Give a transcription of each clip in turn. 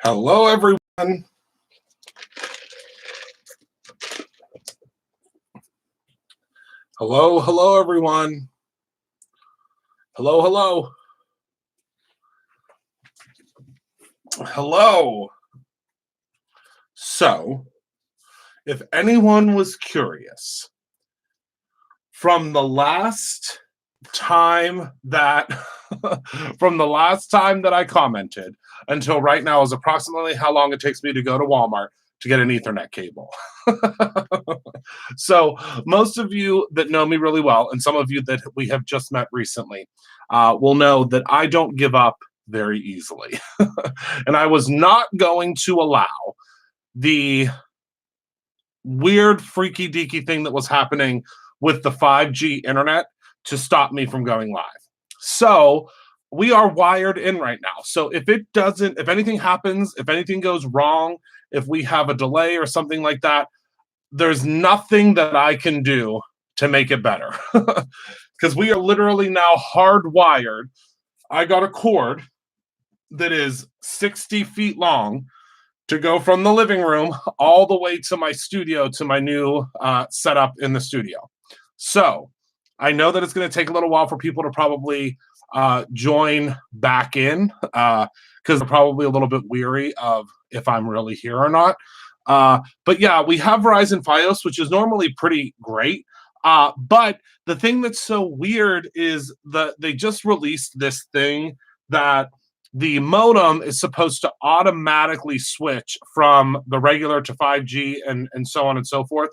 Hello, everyone. Hello, everyone. Hello. Hello. So, if anyone was curious, from the last time that I commented until right now is approximately how long it takes me to go to Walmart to get an Ethernet cable. So most of you that know me really well, and some of you that we have just met recently, will know that I don't give up very easily. And I was not going to allow the weird, freaky deaky thing that was happening with the 5G internet to stop me from going live. So we are wired in right now. So if anything happens, if anything goes wrong, if we have a delay or something like that, there's nothing that I can do to make it better. Because we are literally now hardwired. I got a cord that is 60 feet long to go from the living room all the way to my studio, to my new setup in the studio. So I know that it's going to take a little while for people to probably join back in, because they're probably a little bit weary of if I'm really here or not. But yeah, we have Verizon Fios, which is normally pretty great. But the thing that's so weird is that they just released this thing that the modem is supposed to automatically switch from the regular to 5G and so on and so forth.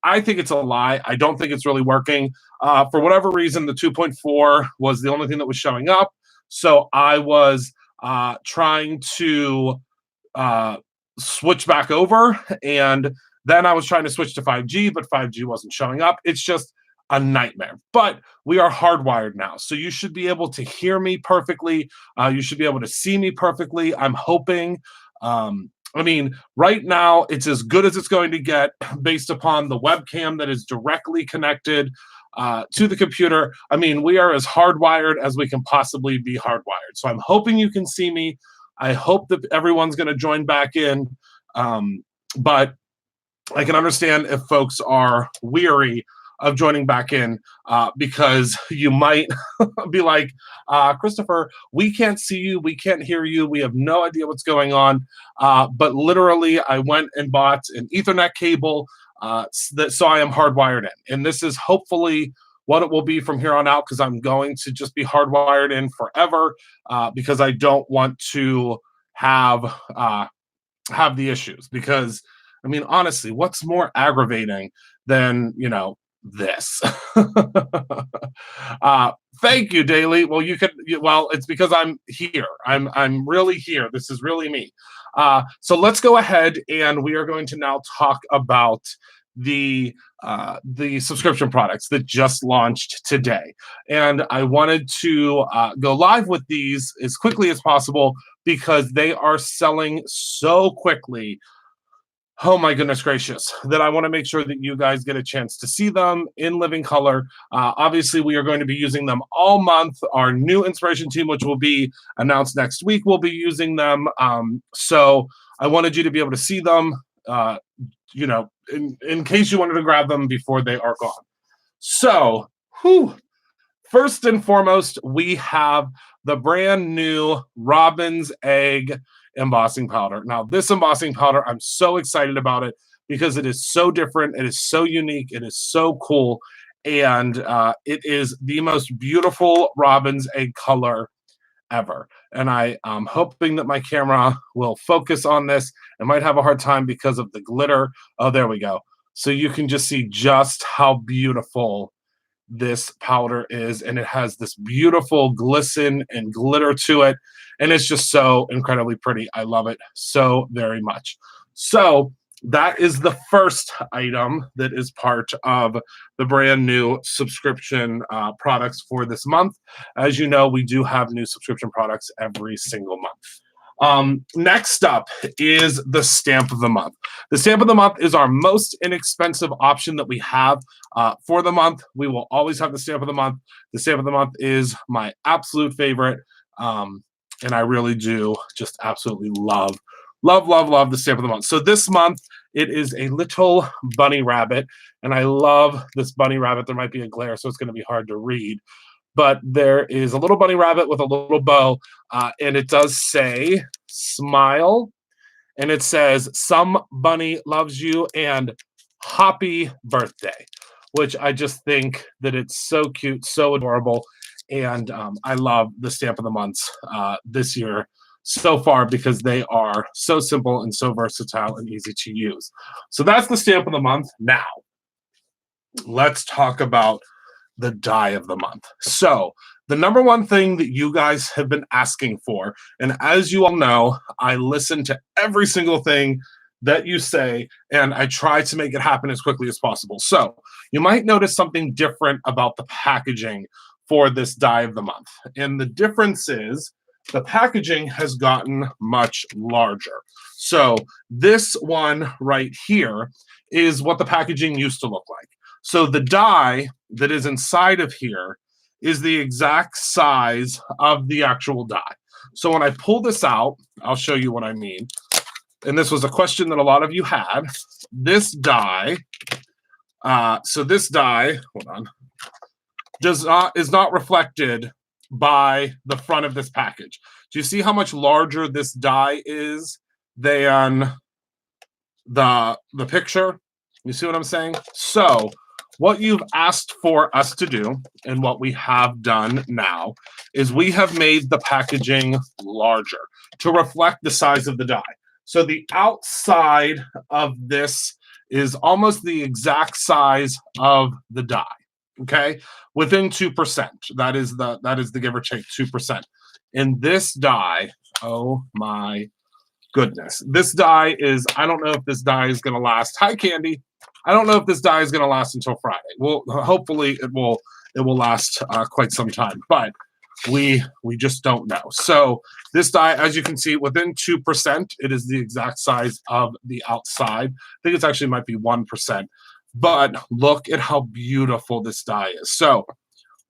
I think it's a lie. I don't think it's really working. For whatever reason, the 2.4 was the only thing that was showing up. So I was trying to switch back over, and then I was trying to switch to 5G, but 5G wasn't showing up. It's just a nightmare. But we are hardwired now, so you should be able to hear me perfectly. You should be able to see me perfectly. I'm hoping. I mean, right now it's as good as it's going to get based upon the webcam that is directly connected to the computer. I mean, we are as hardwired as we can possibly be hardwired. So I'm hoping you can see me. I hope that everyone's going to join back in. But I can understand if folks are weary of joining back in, because you might be like, Christopher, we can't see you, we can't hear you, we have no idea what's going on. But literally, I went and bought an Ethernet cable, so I am hardwired in. And this is hopefully what it will be from here on out, because I'm going to just be hardwired in forever, because I don't want to have the issues. Because, I mean, honestly, what's more aggravating than, this? Thank you, Daily. Well, it's because I'm here. I'm really here. This is really me. So let's go ahead, and we are going to now talk about the subscription products that just launched today. And I wanted to go live with these as quickly as possible because they are selling so quickly. Oh my goodness gracious, that I want to make sure that you guys get a chance to see them in living color. Obviously, we are going to be using them all month. Our new inspiration team, which will be announced next week, will be using them. So I wanted you to be able to see them, in case you wanted to grab them before they are gone. So, first and foremost, we have the brand new Robin's Egg embossing powder. Now, this embossing powder, I'm so excited about it because it is so different. It is so unique. It is so cool. And it is the most beautiful Robin's Egg color ever. And I am hoping that my camera will focus on this. It might have a hard time because of the glitter. Oh, there we go. So you can just see just how beautiful this powder is, and it has this beautiful glisten and glitter to it, and it's just so incredibly pretty. I love it so very much. So that is the first item that is part of the brand new subscription products for this month. As you know, we do have new subscription products every single month. Next up is the stamp of the month. The stamp of the month is our most inexpensive option that we have for the month. We will always have the stamp of the month. The stamp of the month is my absolute favorite, and I really do just absolutely love Love, love, love the stamp of the month. So this month, it is a little bunny rabbit, and I love this bunny rabbit. There might be a glare, so it's going to be hard to read. But there is a little bunny rabbit with a little bow, and it does say smile, and it says some bunny loves you and happy birthday, which I just think that it's so cute, so adorable, and I love the stamp of the months this year so far because they are so simple and so versatile and easy to use. So that's the stamp of the month. Now, let's talk about the die of the month. So the number one thing that you guys have been asking for, and as you all know, I listen to every single thing that you say, and I try to make it happen as quickly as possible. So you might notice something different about the packaging for this die of the month. And the difference is the packaging has gotten much larger. So this one right here is what the packaging used to look like. So the die that is inside of here is the exact size of the actual die. So when I pull this out, I'll show you what I mean. And this was a question that a lot of you had. This die, this die, hold on, is not reflected by the front of this package. Do you see how much larger this die is than the picture? You see what I'm saying? So what you've asked for us to do, and what we have done now, is we have made the packaging larger to reflect the size of the die. So the outside of this is almost the exact size of the die, okay? Within 2%. That is the give or take 2%. And this die, oh my goodness. This die is, I don't know if this die is going to last. Hi, Candy. I don't know if this die is going to last until Friday. Well, hopefully it will last quite some time, but we just don't know. So this die, as you can see, within 2%, it is the exact size of the outside. I think it actually might be 1%, but look at how beautiful this die is. So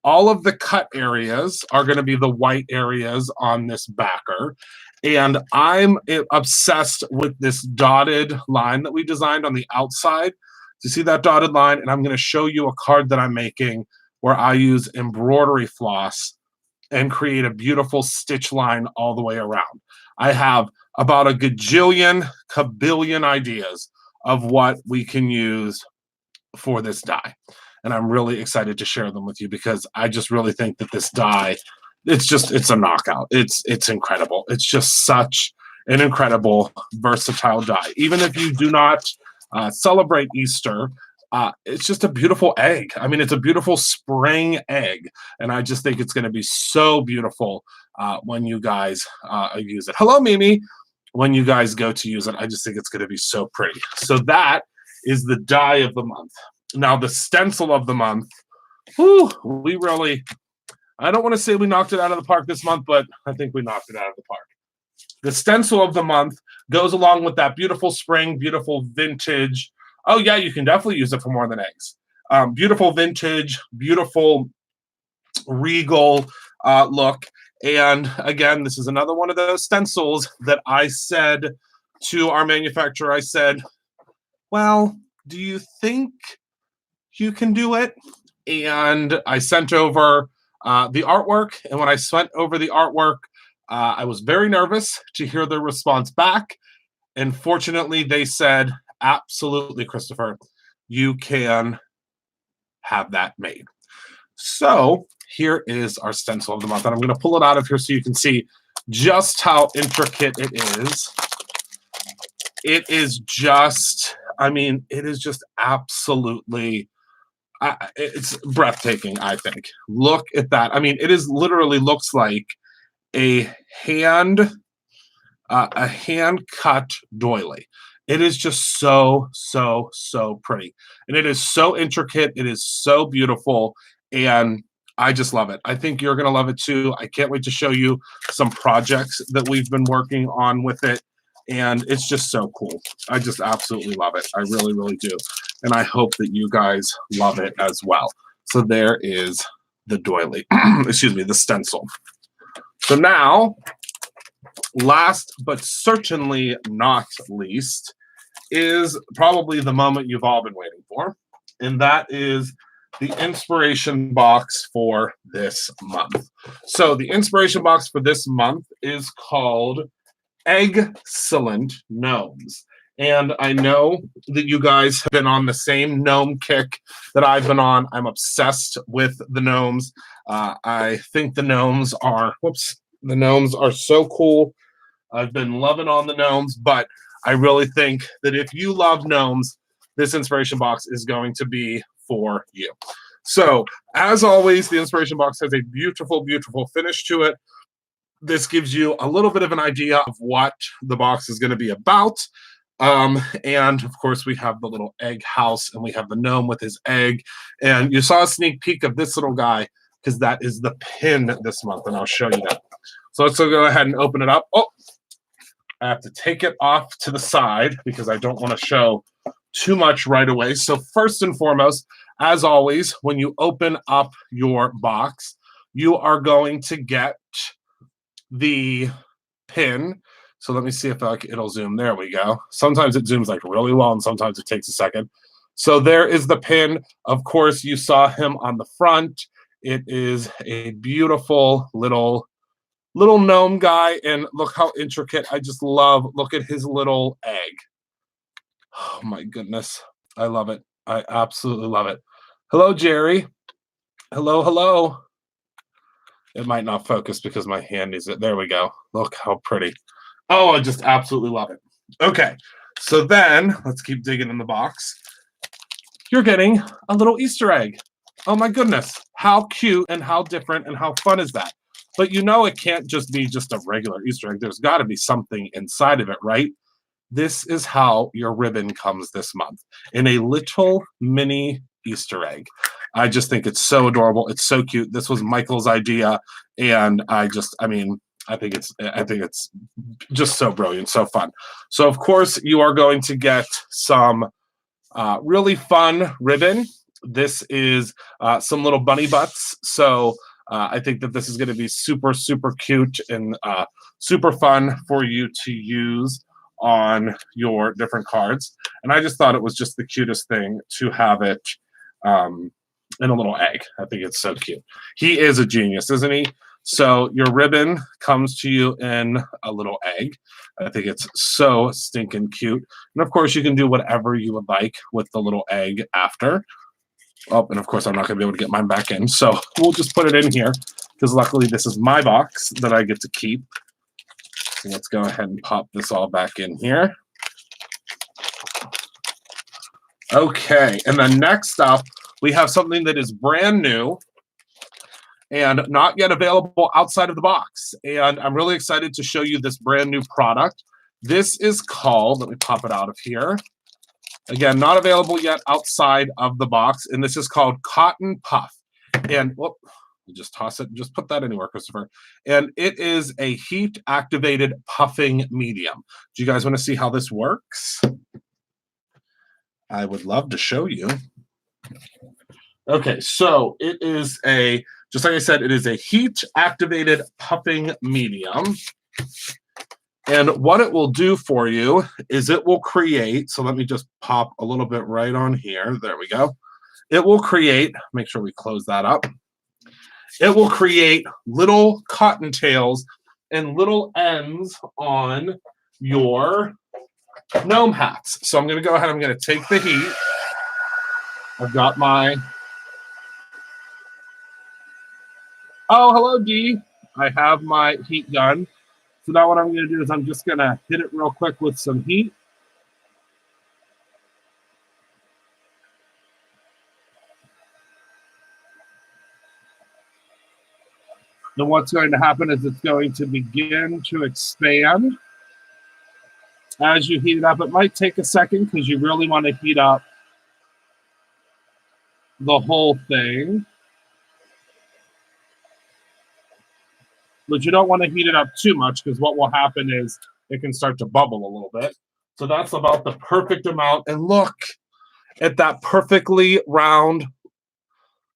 all of the cut areas are going to be the white areas on this backer. And I'm obsessed with this dotted line that we designed on the outside. Do you see that dotted line? And I'm going to show you a card that I'm making where I use embroidery floss and create a beautiful stitch line all the way around. I have about a gajillion, kabillion ideas of what we can use for this die. And I'm really excited to share them with you because I just really think that this die, it's a knockout. It's incredible. It's just such an incredible, versatile die. Even if you do not celebrate Easter, it's just a beautiful egg. I mean, it's a beautiful spring egg. And I just think it's going to be so beautiful when you guys use it. Hello, Mimi. When you guys go to use it, I just think it's going to be so pretty. So that is the die of the month. Now, the stencil of the month, whew, we really, I don't want to say we knocked it out of the park this month, but I think we knocked it out of the park. The stencil of the month goes along with that beautiful spring, beautiful vintage. Oh, yeah, you can definitely use it for more than eggs. Beautiful vintage, beautiful regal look. And again, this is another one of those stencils that I said to our manufacturer, I said, well, do you think you can do it? And I sent over the artwork. And when I sent over the artwork, I was very nervous to hear their response back. And fortunately, they said, absolutely, Christopher, you can have that made. So here is our stencil of the month. And I'm going to pull it out of here so you can see just how intricate it is. It is just, I mean, it is just absolutely, it's breathtaking, I think. Look at that. I mean, it is literally looks like a hand cut doily. It is just so, so, so pretty. And it is so intricate. It is so beautiful. And I just love it. I think you're going to love it too. I can't wait to show you some projects that we've been working on with it. And it's just so cool. I just absolutely love it. I really, really do. And I hope that you guys love it as well. So there is the doily, excuse me, the stencil. So now Last but certainly not least is probably the moment you've all been waiting for, and that is the inspiration box for this month. So the inspiration box for this month is called Excellent Gnomes. And I know that you guys have been on the same gnome kick that I've been on. I'm obsessed with the gnomes. I think the gnomes are, whoops, the gnomes are so cool. I've been loving on the gnomes, but I really think that if you love gnomes, this inspiration box is going to be for you. So, as always, the inspiration box has a beautiful, beautiful finish to it. This gives you a little bit of an idea of what the box is going to be about. And of course, we have the little egg house and we have the gnome with his egg. And you saw a sneak peek of this little guy because that is the pin this month, and I'll show you that. So let's go ahead and open it up. Oh, I have to take it off to the side because I don't want to show too much right away. So first and foremost, as always, when you open up your box, you are going to get the pin. So let me see if it'll zoom. There we go. Sometimes it zooms like really well and sometimes it takes a second. So there is the pin. Of course, you saw him on the front. It is a beautiful little gnome guy, and look how intricate. I just love, look at his little egg. Oh my goodness. I love it. I absolutely love it. Hello, Jerry. Hello, hello. It might not focus because my hand needs it. There we go. Look how pretty. Oh, I just absolutely love it. Okay, so then let's keep digging in the box. You're getting a little Easter egg. Oh my goodness. How cute and how different and how fun is that? But you know it can't just be just a regular Easter egg. There's got to be something inside of it, right? This is how your ribbon comes this month, in a little mini Easter egg. I just think it's so adorable. It's so cute. This was Michael's idea, and I think it's just so brilliant, so fun. So of course you are going to get some really fun ribbon. This is some little bunny butts. So I think that this is going to be super, super cute and super fun for you to use on your different cards. And I just thought it was just the cutest thing to have it in a little egg. I think it's so cute. He is a genius, isn't he? So your ribbon comes to you in a little egg. I think it's so stinking cute. And of course, you can do whatever you would like with the little egg after. Oh, and of course, I'm not going to be able to get mine back in. So we'll just put it in here because luckily this is my box that I get to keep. So let's go ahead and pop this all back in here. Okay, and then next up, we have something that is brand new and not yet available outside of the box. And I'm really excited to show you this brand new product. This is called, let me pop it out of here. Again, not available yet outside of the box. And this is called Cotton Puff. And whoop, just toss it, just put that anywhere, Christopher. And it is a heat-activated puffing medium. Do you guys want to see how this works? I would love to show you. Okay, so it is a, just like I said, it is a heat-activated puffing medium. And what it will do for you is it will create, so let me just pop a little bit right on here. There we go. It will create, make sure we close that up. It will create little cottontails and little ends on your gnome hats. So I'm going to go ahead, I'm going to take the heat. I've got my, oh, hello, Dee. I have my heat gun. So now what I'm going to do is I'm just going to hit it real quick with some heat. Then what's going to happen is it's going to begin to expand. As you heat it up, it might take a second because you really want to heat up the whole thing. But you don't want to heat it up too much because what will happen is it can start to bubble a little bit. So that's about the perfect amount. And look at that perfectly round.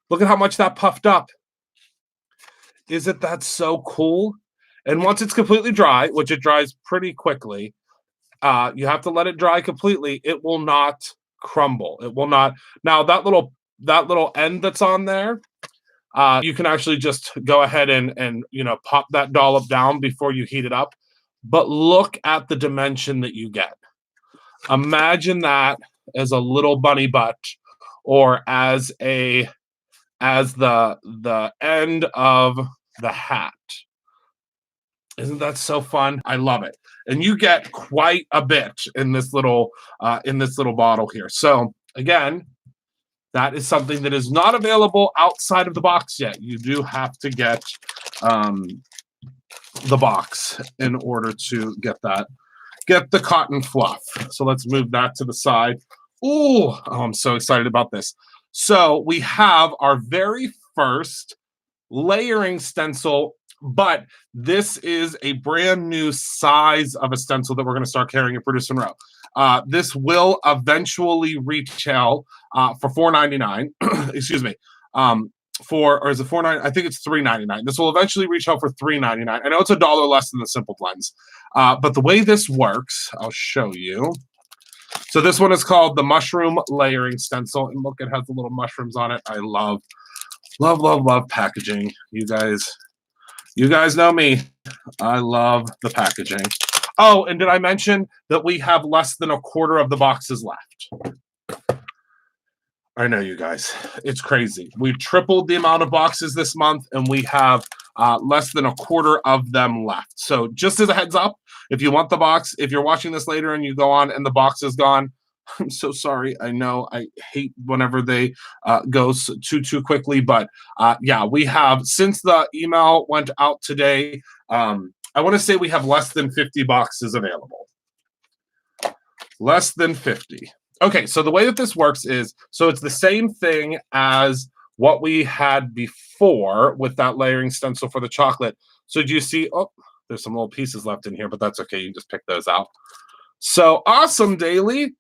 Look at how much that puffed up. Isn't that so cool? And once it's completely dry, which it dries pretty quickly, you have to let it dry completely. It will not crumble. It will not. Now that little end that's on there, you can actually just go ahead and pop that dollop down before you heat it up. But look at the dimension that you get. Imagine that as a little bunny butt, or as the end of the hat. Isn't that so fun? I love it. And you get quite a bit in this little bottle here. So again, that is something that is not available outside of the box yet. You do have to get the box in order to get that. Get the cotton fluff. So let's move that to the side. Ooh, oh, I'm so excited about this. So we have our very first layering stencil, but this is a brand new size of a stencil that we're going to start carrying at Produce and Row. This will eventually retail for $4.99. Excuse me. Or is it $4.99? I think it's $3.99. This will eventually retail for $3.99. I know it's $1 less than the Simple Blends, but the way this works, I'll show you. So this one is called the Mushroom Layering Stencil, and look, it has the little mushrooms on it. I love packaging. You guys know me. I love the packaging. Oh, and did I mention that we have less than a quarter of the boxes left? I know, you guys. It's crazy. We've tripled the amount of boxes this month, and we have less than a quarter of them left. So just as a heads up, if you want the box, if you're watching this later and you go on and the box is gone, I'm so sorry. I know I hate whenever they go too quickly, but yeah, we have, since the email went out today, I want to say we have less than 50 boxes available. Less than 50. Okay, so the way that this works is, so it's the same thing as what we had before with that layering stencil for the chocolate. So do you see, oh, there's some little pieces left in here, but that's okay. You can just pick those out. So awesome, Daily.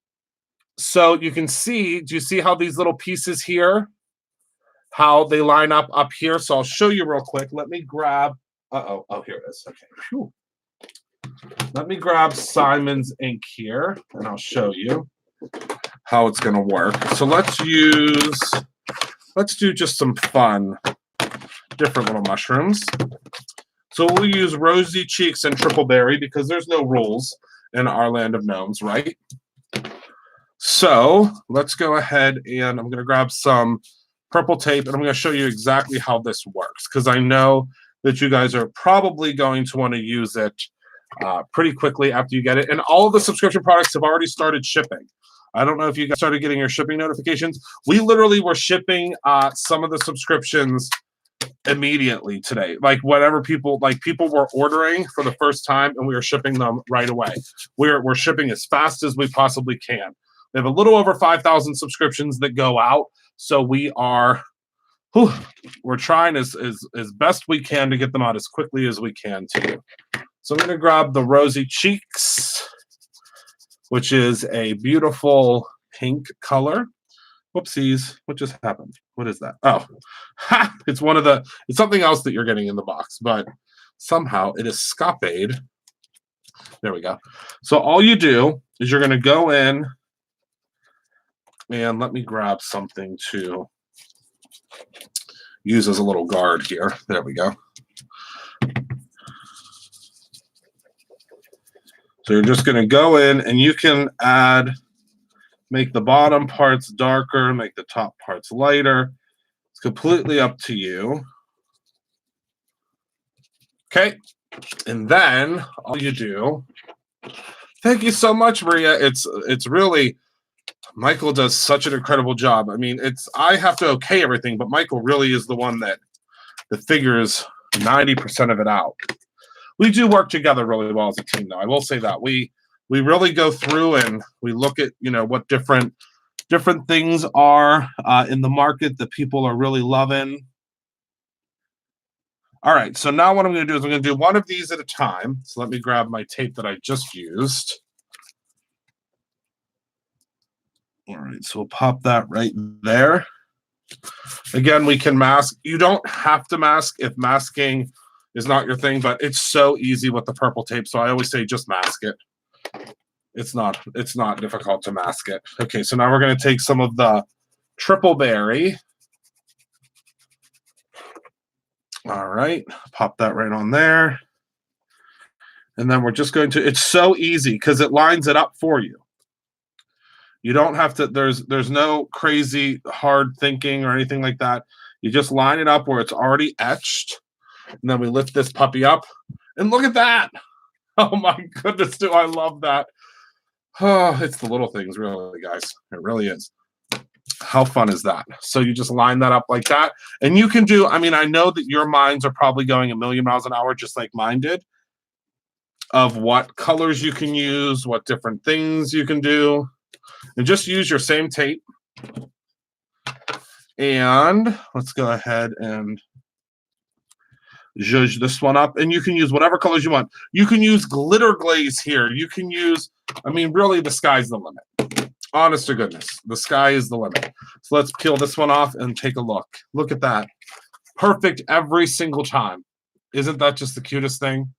So you can see, do you see how these little pieces here, how they line up here? So I'll show you real quick. Let me grab, oh, here it is. Okay. Whew. Let me grab Simon's ink here, and I'll show you how it's going to work. So let's do just some fun, different little mushrooms. So we'll use Rosy Cheeks and Triple Berry because there's no rules in our land of gnomes, right? So let's go ahead, and I'm going to grab some purple tape, and I'm going to show you exactly how this works, because I know that you guys are probably going to want to use it pretty quickly after you get it. And all of the subscription products have already started shipping. I don't know if you guys started getting your shipping notifications. We literally were shipping some of the subscriptions immediately today. Like whatever people were ordering for the first time, and we are shipping them right away. We're shipping as fast as we possibly can. We have a little over 5,000 subscriptions that go out, so we're trying as best we can to get them out as quickly as we can too. So I'm going to grab the Rosy Cheeks, which is a beautiful pink color. Whoopsies, what just happened? What is that? Oh, ha! It's something else that you're getting in the box, but somehow it is escaped. There we go. So all you do is you're going to go in, and let me grab something to use as a little guard here. There we go. So you're just going to go in, and you can make the bottom parts darker, make the top parts lighter. It's completely up to you. Okay. And then all you do, thank you so much, Maria. It's really, Michael does such an incredible job. I mean, I have to okay everything, but Michael really is the one that figures 90% of it out. We do work together really well as a team, though. I will say that we really go through and we look at what different things are in the market that people are really loving. All right, so now what I'm going to do is I'm going to do one of these at a time. So let me grab my tape that I just used. All right, so we'll pop that right there. Again, we can mask. You don't have to mask if masking is not your thing, but it's so easy with the purple tape. So I always say just mask it. It's not difficult to mask it. Okay, so now we're going to take some of the triple berry. All right, pop that right on there. And then we're just going to, it's so easy because it lines it up for you. You don't have to, there's no crazy hard thinking or anything like that. You just line it up where it's already etched. And then we lift this puppy up. And look at that. Oh my goodness, do I love that. Oh, it's the little things, really, guys. It really is. How fun is that? So you just line that up like that. And you can do, I mean, I know that your minds are probably going a million miles an hour, just like mine did, of what colors you can use, what different things you can do. And just use your same tape. And let's go ahead and zhuzh this one up. And you can use whatever colors you want. You can use glitter glaze here. You can use, I mean, really, the sky's the limit. Honest to goodness, the sky is the limit. So let's peel this one off and take a look. Look at that. Perfect every single time. Isn't that just the cutest thing?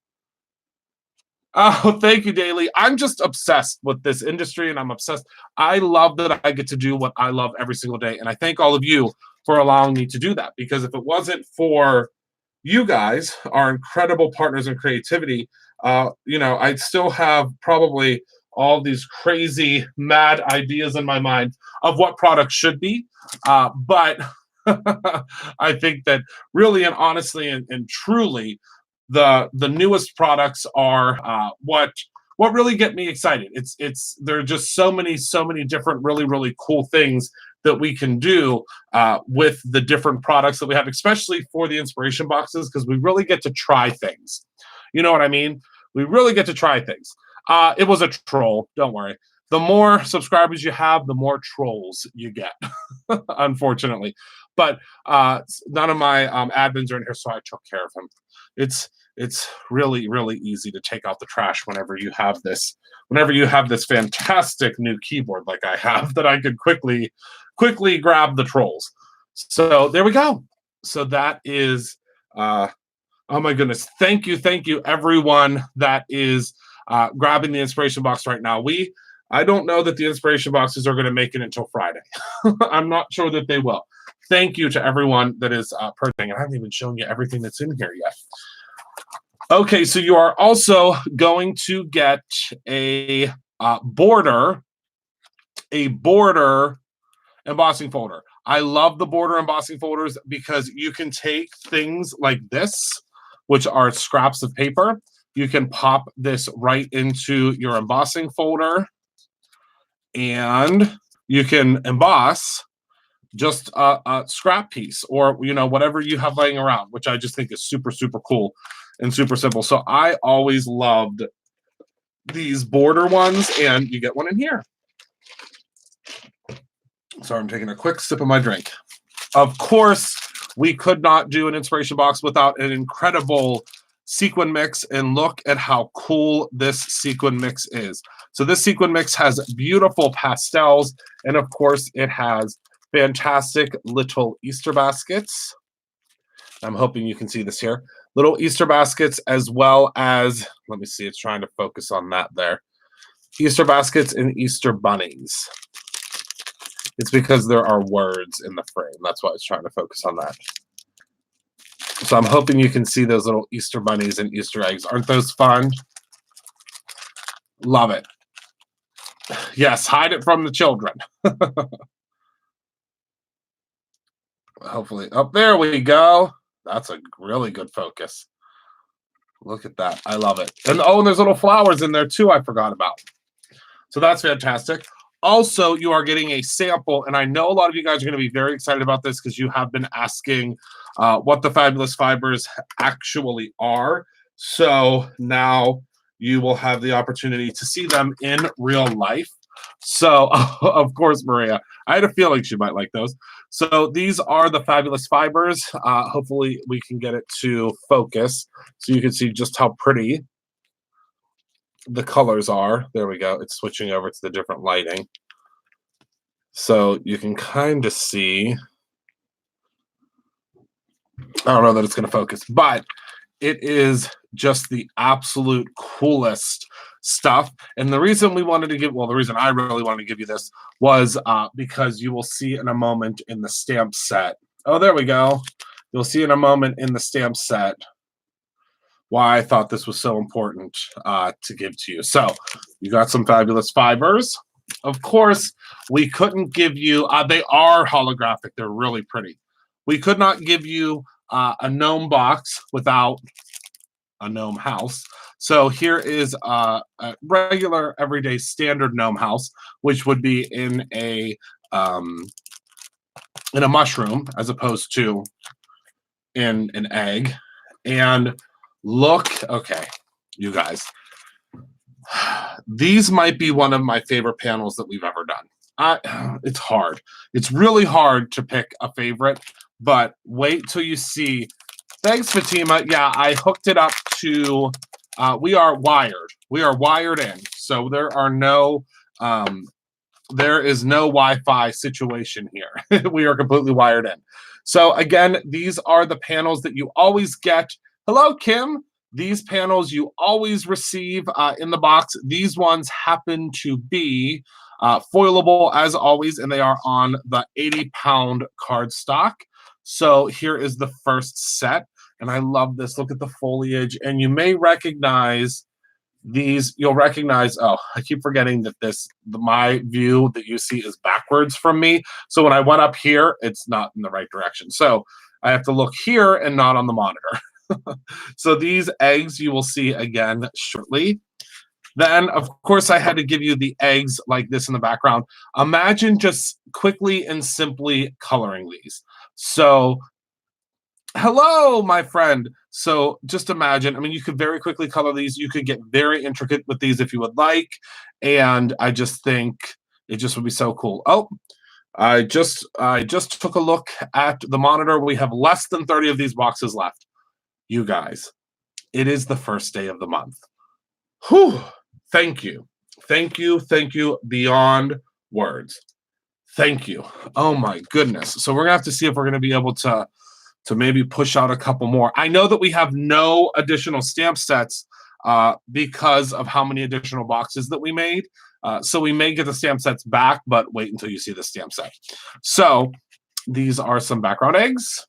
Oh, thank you, Daly. I'm just obsessed with this industry, and I'm obsessed. I love that I get to do what I love every single day, and I thank all of you for allowing me to do that, because if it wasn't for you guys, our incredible partners in creativity, you know, I'd still have probably all these crazy, mad ideas in my mind of what products should be, but I think that really and honestly and truly, the newest products are what really get me excited. There are just so many different really cool things that we can do with the different products that we have, especially for the inspiration boxes, because we really get to try things. You know what I mean? We really get to try things. It was a troll. Don't worry. The more subscribers you have, the more trolls you get, unfortunately. But none of my admins are in here, so I took care of him. It's really easy to take out the trash whenever you have this fantastic new keyboard like I have, that I could quickly grab the trolls. So there we go. So that is oh my goodness. Thank you everyone that is grabbing the inspiration box right now. I don't know that the inspiration boxes are going to make it until Friday. I'm not sure that they will. Thank you to everyone that is purchasing. I haven't even shown you everything that's in here yet. Okay, so you are also going to get a border embossing folder. I love the border embossing folders because you can take things like this, which are scraps of paper. You can pop this right into your embossing folder, and you can emboss just a scrap piece, or you know, whatever you have laying around, which I just think is super cool and super simple. So I always loved these border ones, and you get one in here. Sorry, I'm taking a quick sip of my drink. Of course, we could not do an inspiration box without an incredible sequin mix, and look at how cool this sequin mix is. So this sequin mix has beautiful pastels, and of course it has fantastic little Easter baskets. I'm hoping you can see this here. Little Easter baskets, as well as, let me see, it's trying to focus on that there. Easter baskets and Easter bunnies. It's because there are words in the frame. That's why it's trying to focus on that. So I'm hoping you can see those little Easter bunnies and Easter eggs. Aren't those fun? Love it. Yes, hide it from the children. Hopefully. Oh, there we go. That's a really good focus. Look at that. I love it. And oh, and there's little flowers in there too I forgot about. So that's fantastic. Also, you are getting a sample, and I know a lot of you guys are going to be very excited about this because you have been asking what the Fabulous Fibers actually are. So now you will have the opportunity to see them in real life. So, of course, Maria, I had a feeling she might like those. So these are the Fabulous Fibers. Hopefully we can get it to focus so you can see just how pretty the colors are. There we go. It's switching over to the different lighting. So you can kind of see, I don't know that it's going to focus, but It is just the absolute coolest stuff. And the reason we wanted to give, well, the reason I really wanted to give you this was because you will see in a moment in the stamp set. Oh, there we go. You'll see in a moment in the stamp set why I thought this was so important to give to you. So you got some fabulous fibers. Of course, we couldn't give you, they are holographic. They're really pretty. We could not give you a gnome box without a gnome house. So here is a regular, everyday, standard gnome house, which would be in a mushroom as opposed to in an egg. And look, okay, you guys, these might be one of my favorite panels that we've ever done. It's hard. It's really hard to pick a favorite, but wait till you see. Thanks, Fatima. Yeah, I hooked it up to, we are wired. We are wired in. So there are no, there is no Wi-Fi situation here. We are completely wired in. So again, these are the panels that you always get. Hello, Kim. These panels you always receive in the box. These ones happen to be foilable as always, and they are on the 80-pound cardstock. So here is the first set, and I love this. Look at the foliage, and you may recognize these. You'll recognize, oh, I keep forgetting that my view that you see is backwards from me. So when I went up here, it's not in the right direction. So I have to look here and not on the monitor. So these eggs you will see again shortly. Then, of course, I had to give you the eggs like this in the background. Imagine just quickly and simply coloring these. So, hello, my friend. So just imagine, I mean, you could very quickly color these. You could get very intricate with these if you would like. And I just think it just would be so cool. Oh, I just took a look at the monitor. We have less than 30 of these boxes left. You guys, it is the first day of the month. Whew. Thank you. Thank you. Thank you beyond words. Thank you. Oh my goodness. So we're gonna have to see if we're gonna be able to maybe push out a couple more. I know that we have no additional stamp sets because of how many additional boxes that we made. So we may get the stamp sets back, but wait until you see the stamp set. So these are some background eggs.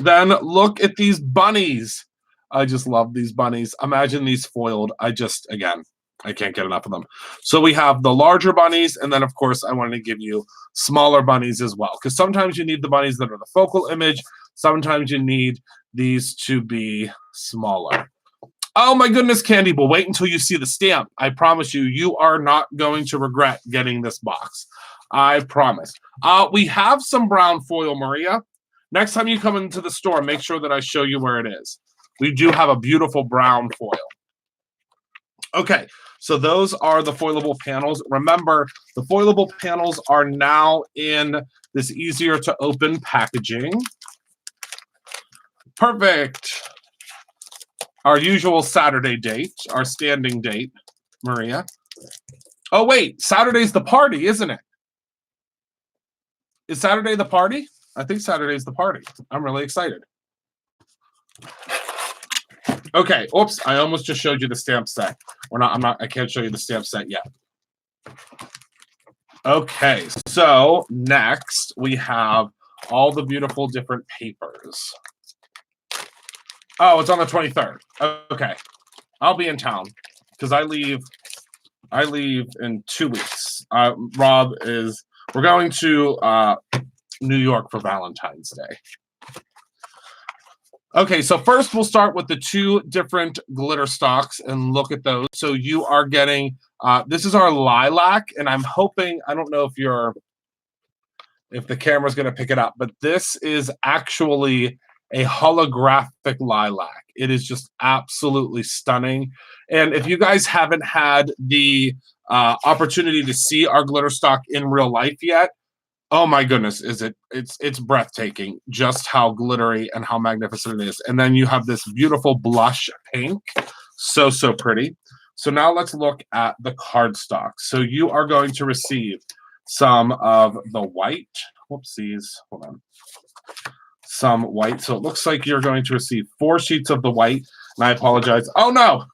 Then look at these bunnies. I just love these bunnies. Imagine these foiled. Again, I can't get enough of them. So we have the larger bunnies, and then, of course, I wanted to give you smaller bunnies as well, because sometimes you need the bunnies that are the focal image. Sometimes you need these to be smaller. Oh, my goodness, Candy, but wait until you see the stamp. I promise you, you are not going to regret getting this box. I promise. We have some brown foil, Maria. Next time you come into the store, make sure that I show you where it is. We do have a beautiful brown foil. Okay, so those are the foilable panels. Remember, the foilable panels are now in this easier to open packaging. Perfect. Our usual Saturday date, our standing date, Maria. Oh, wait, Saturday's the party, isn't it? Is Saturday the party? I think Saturday's the party. I'm really excited. Okay, oops, I almost just showed you the stamp set. I can't show you the stamp set yet. Okay, so next we have all the beautiful different papers. Oh, it's on the 23rd. Okay. I'll be in town because I leave in 2 weeks. We're going to New York for Valentine's Day. Okay, so first we'll start with the two different glitter stocks and look at those. So you are getting, this is our lilac, and I'm hoping, I don't know if the camera's going to pick it up, but this is actually a holographic lilac. It is just absolutely stunning. And if you guys haven't had the opportunity to see our glitter stock in real life yet, oh my goodness, it's breathtaking just how glittery and how magnificent it is. And then you have this beautiful blush pink. So pretty. So now let's look at the cardstock. So you are going to receive some of the white. Whoopsies. Hold on. Some white. So it looks like you're going to receive 4 sheets of the white. And I apologize. Oh, no.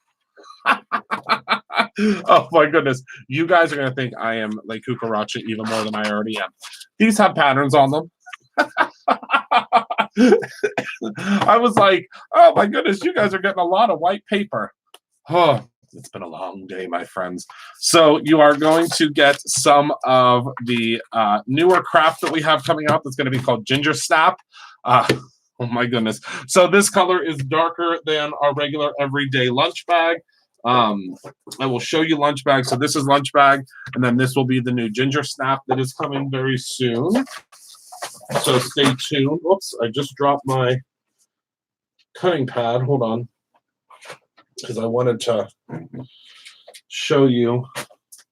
Oh, my goodness. You guys are going to think I am like cucaracha even more than I already am. These have patterns on them. I was like, oh, my goodness, you guys are getting a lot of white paper. Oh, it's been a long day, my friends. So you are going to get some of the newer craft that we have coming out that's going to be called Ginger Snap. Oh my goodness. So this color is darker than our regular everyday lunch bag. I will show you lunch bag. So this is lunch bag, and then this will be the new Ginger Snap that is coming very soon. So stay tuned. Whoops, I just dropped my cutting pad. Hold on. Because I wanted to show you.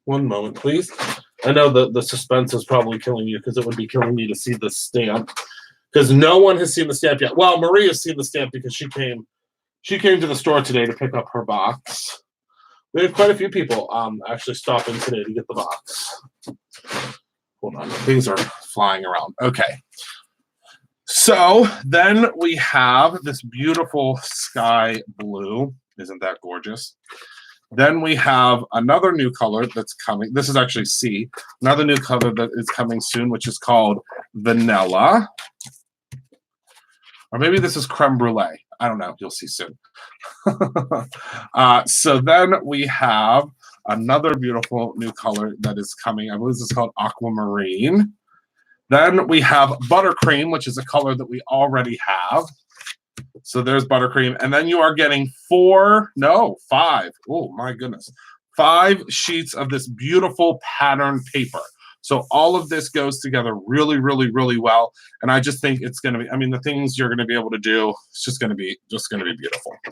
One moment, please. I know the suspense is probably killing you because it would be killing me to see the stamp. Because no one has seen the stamp yet. Well, Marie has seen the stamp because she came to the store today to pick up her box. We had quite a few people actually stop in today to get the box. Hold on, things are flying around. Okay. So then we have this beautiful sky blue. Isn't that gorgeous? Then we have another new color that's coming. This is actually C. Another new color that is coming soon, which is called Vanilla. Or maybe this is Creme Brulee. I don't know. You'll see soon. So then we have another beautiful new color that is coming. I believe this is called Aquamarine. Then we have Buttercream, which is a color that we already have. So there's Buttercream. And then you are getting 5. Oh, my goodness. 5 sheets of this beautiful pattern paper. So all of this goes together really, really, really well. And I just think it's going to be, I mean, the things you're going to be able to do, it's just going to be beautiful. I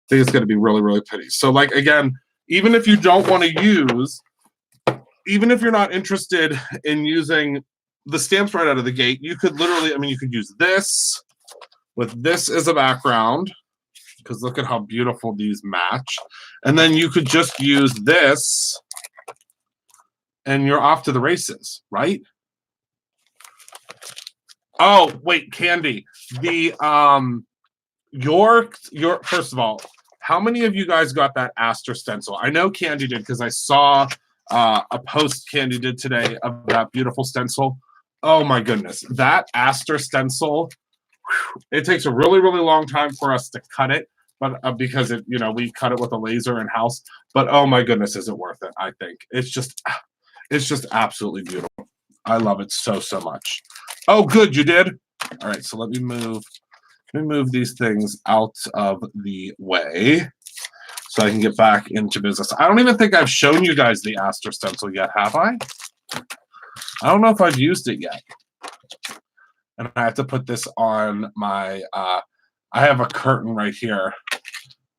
think it's going to be really, really pretty. So like, again, even if you don't want to use, even if you're not interested in using the stamps right out of the gate, you could literally, I mean, you could use this with this as a background, because look at how beautiful these match. And then you could just use this and you're off to the races, right? Oh, wait, Candy. The your first of all, how many of you guys got that Aster stencil? I know Candy did because I saw a post Candy did today of that beautiful stencil. Oh my goodness, that Aster stencil. It takes a really, really long time for us to cut it, but because it, we cut it with a laser in house. But oh my goodness, is it worth it? I think it's just absolutely beautiful. I love it so much. Oh, good, you did. All right, so let me move these things out of the way so I can get back into business. I don't even think I've shown you guys the Aster stencil yet, have I? I don't know if I've used it yet. And I have to put this on my, I have a curtain right here.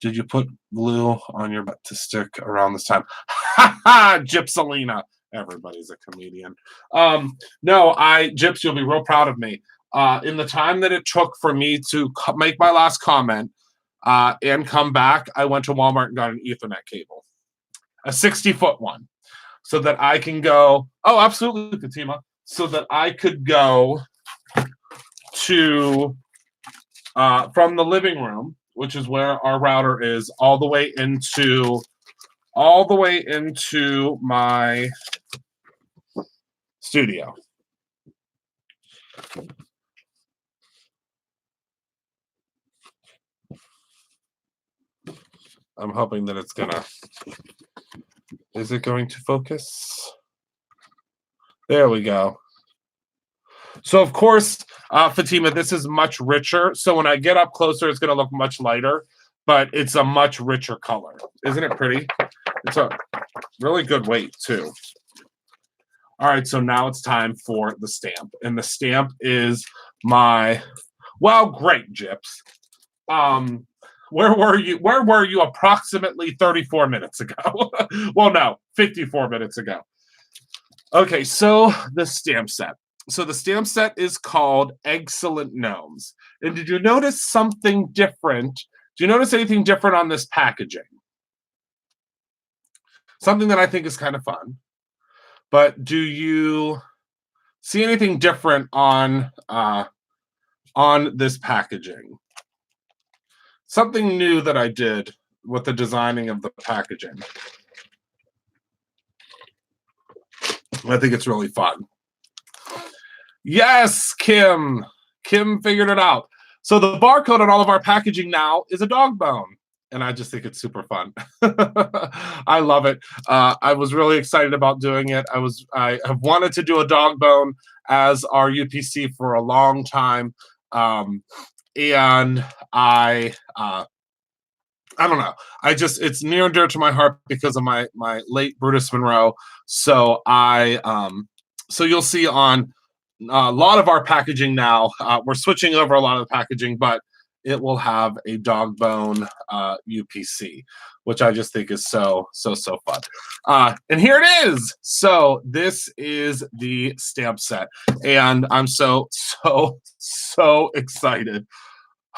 Did you put glue on your butt to stick around this time? Ha ha, Gypsalina. Everybody's a comedian. No, Gyps, you'll be real proud of me. In the time that it took for me to make my last comment and come back, I went to Walmart and got an Ethernet cable, a 60-foot one, so that I can go, oh, absolutely, Fatima, so that I could go to from the living room, which is where our router is, all the way into my studio. I'm hoping that it's gonna. Is it going to focus? There we go. So of course, Fatima, this is much richer. So when I get up closer, it's going to look much lighter, but it's a much richer color. Isn't it pretty? It's a really good weight too. All right, so now it's time for the stamp. And the stamp is my, well, great, Gyps. Where were you approximately 34 minutes ago? Well, no, 54 minutes ago. Okay, so the stamp set. So the stamp set is called Excellent Gnomes. And did you notice something different? Do you notice anything different on this packaging? Something that I think is kind of fun. But do you see anything different on this packaging? something new that I did with the designing of the packaging. I think it's really fun. Yes, Kim. Kim figured it out. So the barcode on all of our packaging now is a dog bone. And I just think it's super fun. I love it. I was really excited about doing it. I have wanted to do a dog bone as our UPC for a long time. And I don't know. It's near and dear to my heart because of my late Brutus Monroe. So so you'll see on a lot of our packaging now. We're switching over a lot of the packaging, but it will have a dog bone UPC, which I just think is so fun. And here it is. So this is the stamp set, and I'm so excited.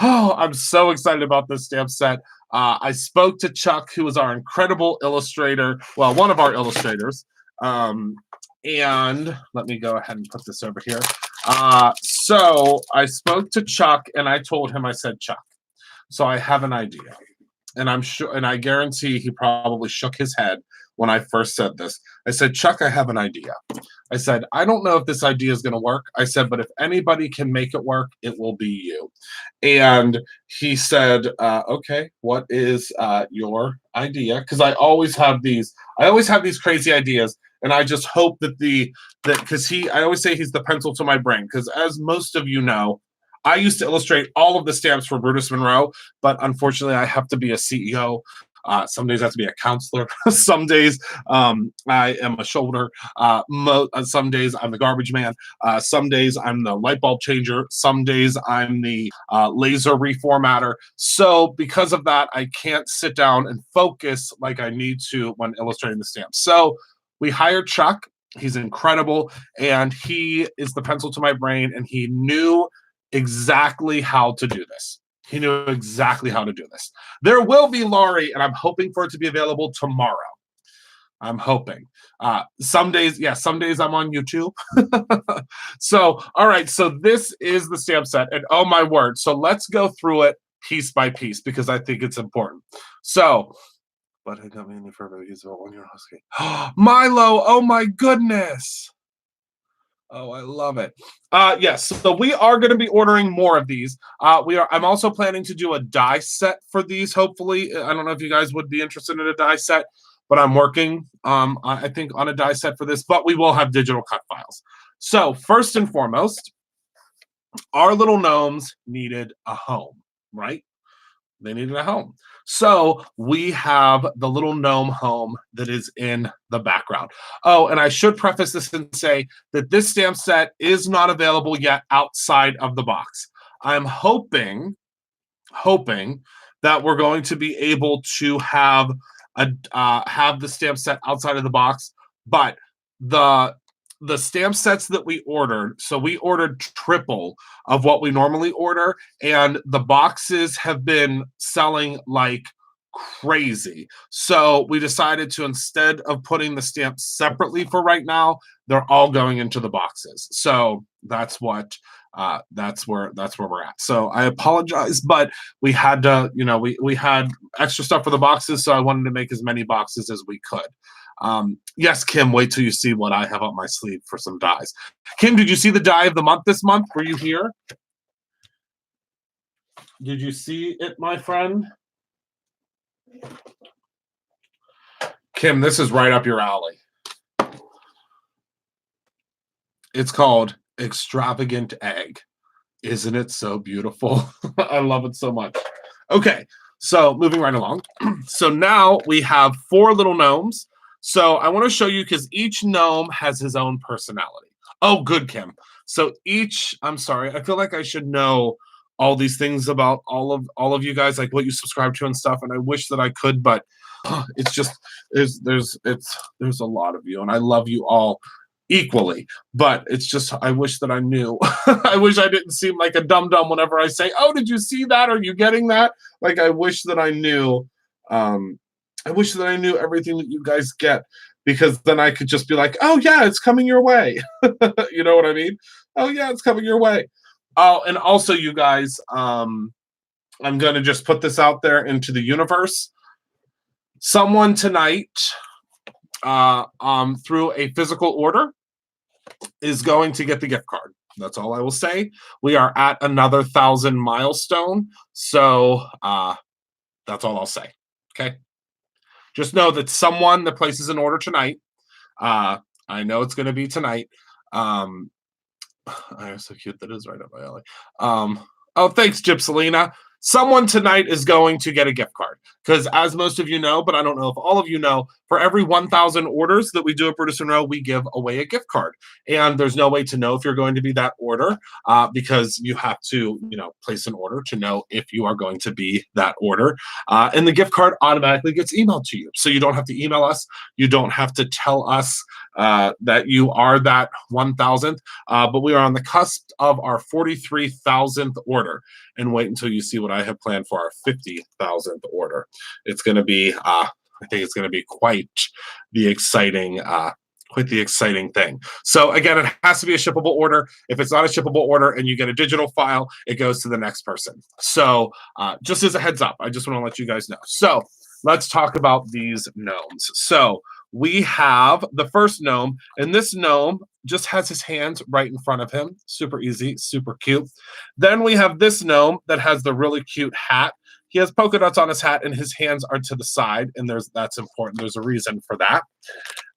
Oh, I'm so excited about this stamp set. I spoke to Chuck, who is our incredible illustrator. Well, one of our illustrators. And let me go ahead and put this over here. So I spoke to Chuck and I told him, I said, Chuck, so I have an idea. And I'm sure, and I guarantee he probably shook his head when I first said this. I said, Chuck, I have an idea. I said, I don't know if this idea is going to work. I said, but if anybody can make it work, it will be you. And he said, okay, what is your idea? Because I always have these crazy ideas. And I just hope because I always say he's the pencil to my brain. Because as most of you know, I used to illustrate all of the stamps for Brutus Monroe, but unfortunately I have to be a CEO. Some days I have to be a counselor. Some days I am a shoulder. Some days I'm the garbage man. Some days I'm the light bulb changer. Some days I'm the laser reformatter. So because of that, I can't sit down and focus like I need to when illustrating the stamps. So we hired Chuck. He's incredible, and he is the pencil to my brain, and he knew exactly how to do this. He knew exactly how to do this. There will be Laurie, and I'm hoping for it to be available tomorrow. I'm hoping. Some days I'm on YouTube. So, all right. So this is the stamp set, and oh my word. So let's go through it piece by piece because I think it's important. So, but I got me any further use about 1 year husky. Milo, oh my goodness. Oh, I love it. Yes, so we are going to be ordering more of these. I'm also planning to do a die set for these, hopefully. I don't know if you guys would be interested in a die set, but I'm working, I think, on a die set for this, but we will have digital cut files. So first and foremost, our little gnomes needed a home, right? They needed a home. So we have the little gnome home that is in the background. Oh, and I should preface this and say that this stamp set is not available yet outside of the box. I'm hoping that we're going to be able to have the stamp set outside of the box, but the stamp sets that we ordered, so we ordered triple of what we normally order, and the boxes have been selling like crazy. So we decided to, instead of putting the stamps separately for right now, they're all going into the boxes. So that's where we're at. So I apologize, but we had to, we had extra stuff for the boxes, so I wanted to make as many boxes as we could. Yes, Kim, wait till you see what I have up my sleeve for some dies. Kim, did you see the die of the month this month? Were you here? Did you see it, my friend? Kim, this is right up your alley. It's called Extravagant Egg. Isn't it so beautiful? I love it so much. Okay, so moving right along. So now we have 4 little gnomes. So I want to show you, because each gnome has his own personality. Oh, good, Kim. So I'm sorry, I feel like I should know all these things about all of you guys, like what you subscribe to and stuff, and I wish that I could, but it's just there's a lot of you, and I love you all equally, but it's just, I wish that I knew. I wish I didn't seem like a dum-dum whenever I say, oh, did you see that? Are you getting that? Like, I wish that I knew. I wish that I knew everything that you guys get, because then I could just be like, oh yeah, it's coming your way. You know what I mean? Oh yeah, it's coming your way. Oh, and also, you guys, I'm going to just put this out there into the universe. Someone tonight, through a physical order, is going to get the gift card. That's all I will say. We are at another 1,000 milestone. So that's all I'll say. Okay. Just know that someone that places an order tonight, I know it's going to be tonight. I'm so cute. That is right up my alley. Oh, thanks, Gypselina. Someone tonight is going to get a gift card because, as most of you know, but I don't know if all of you know, for every 1,000 orders that we do at Brutus and Row, we give away a gift card. And there's no way to know if you're going to be that order because you have to, place an order to know if you are going to be that order. And the gift card automatically gets emailed to you. So you don't have to email us. You don't have to tell us that you are that 1,000th. But we are on the cusp of our 43,000th order. And wait until you see what I have planned for our 50,000th order. It's going to be, I think it's going to be quite the exciting thing. So again, it has to be a shippable order. If it's not a shippable order and you get a digital file, it goes to the next person. So just as a heads up, I just want to let you guys know. So let's talk about these gnomes. So we have the first gnome, and this gnome just has his hands right in front of him. Super easy, super cute. Then we have this gnome that has the really cute hat. He has polka dots on his hat, and his hands are to the side, and that's important. There's a reason for that.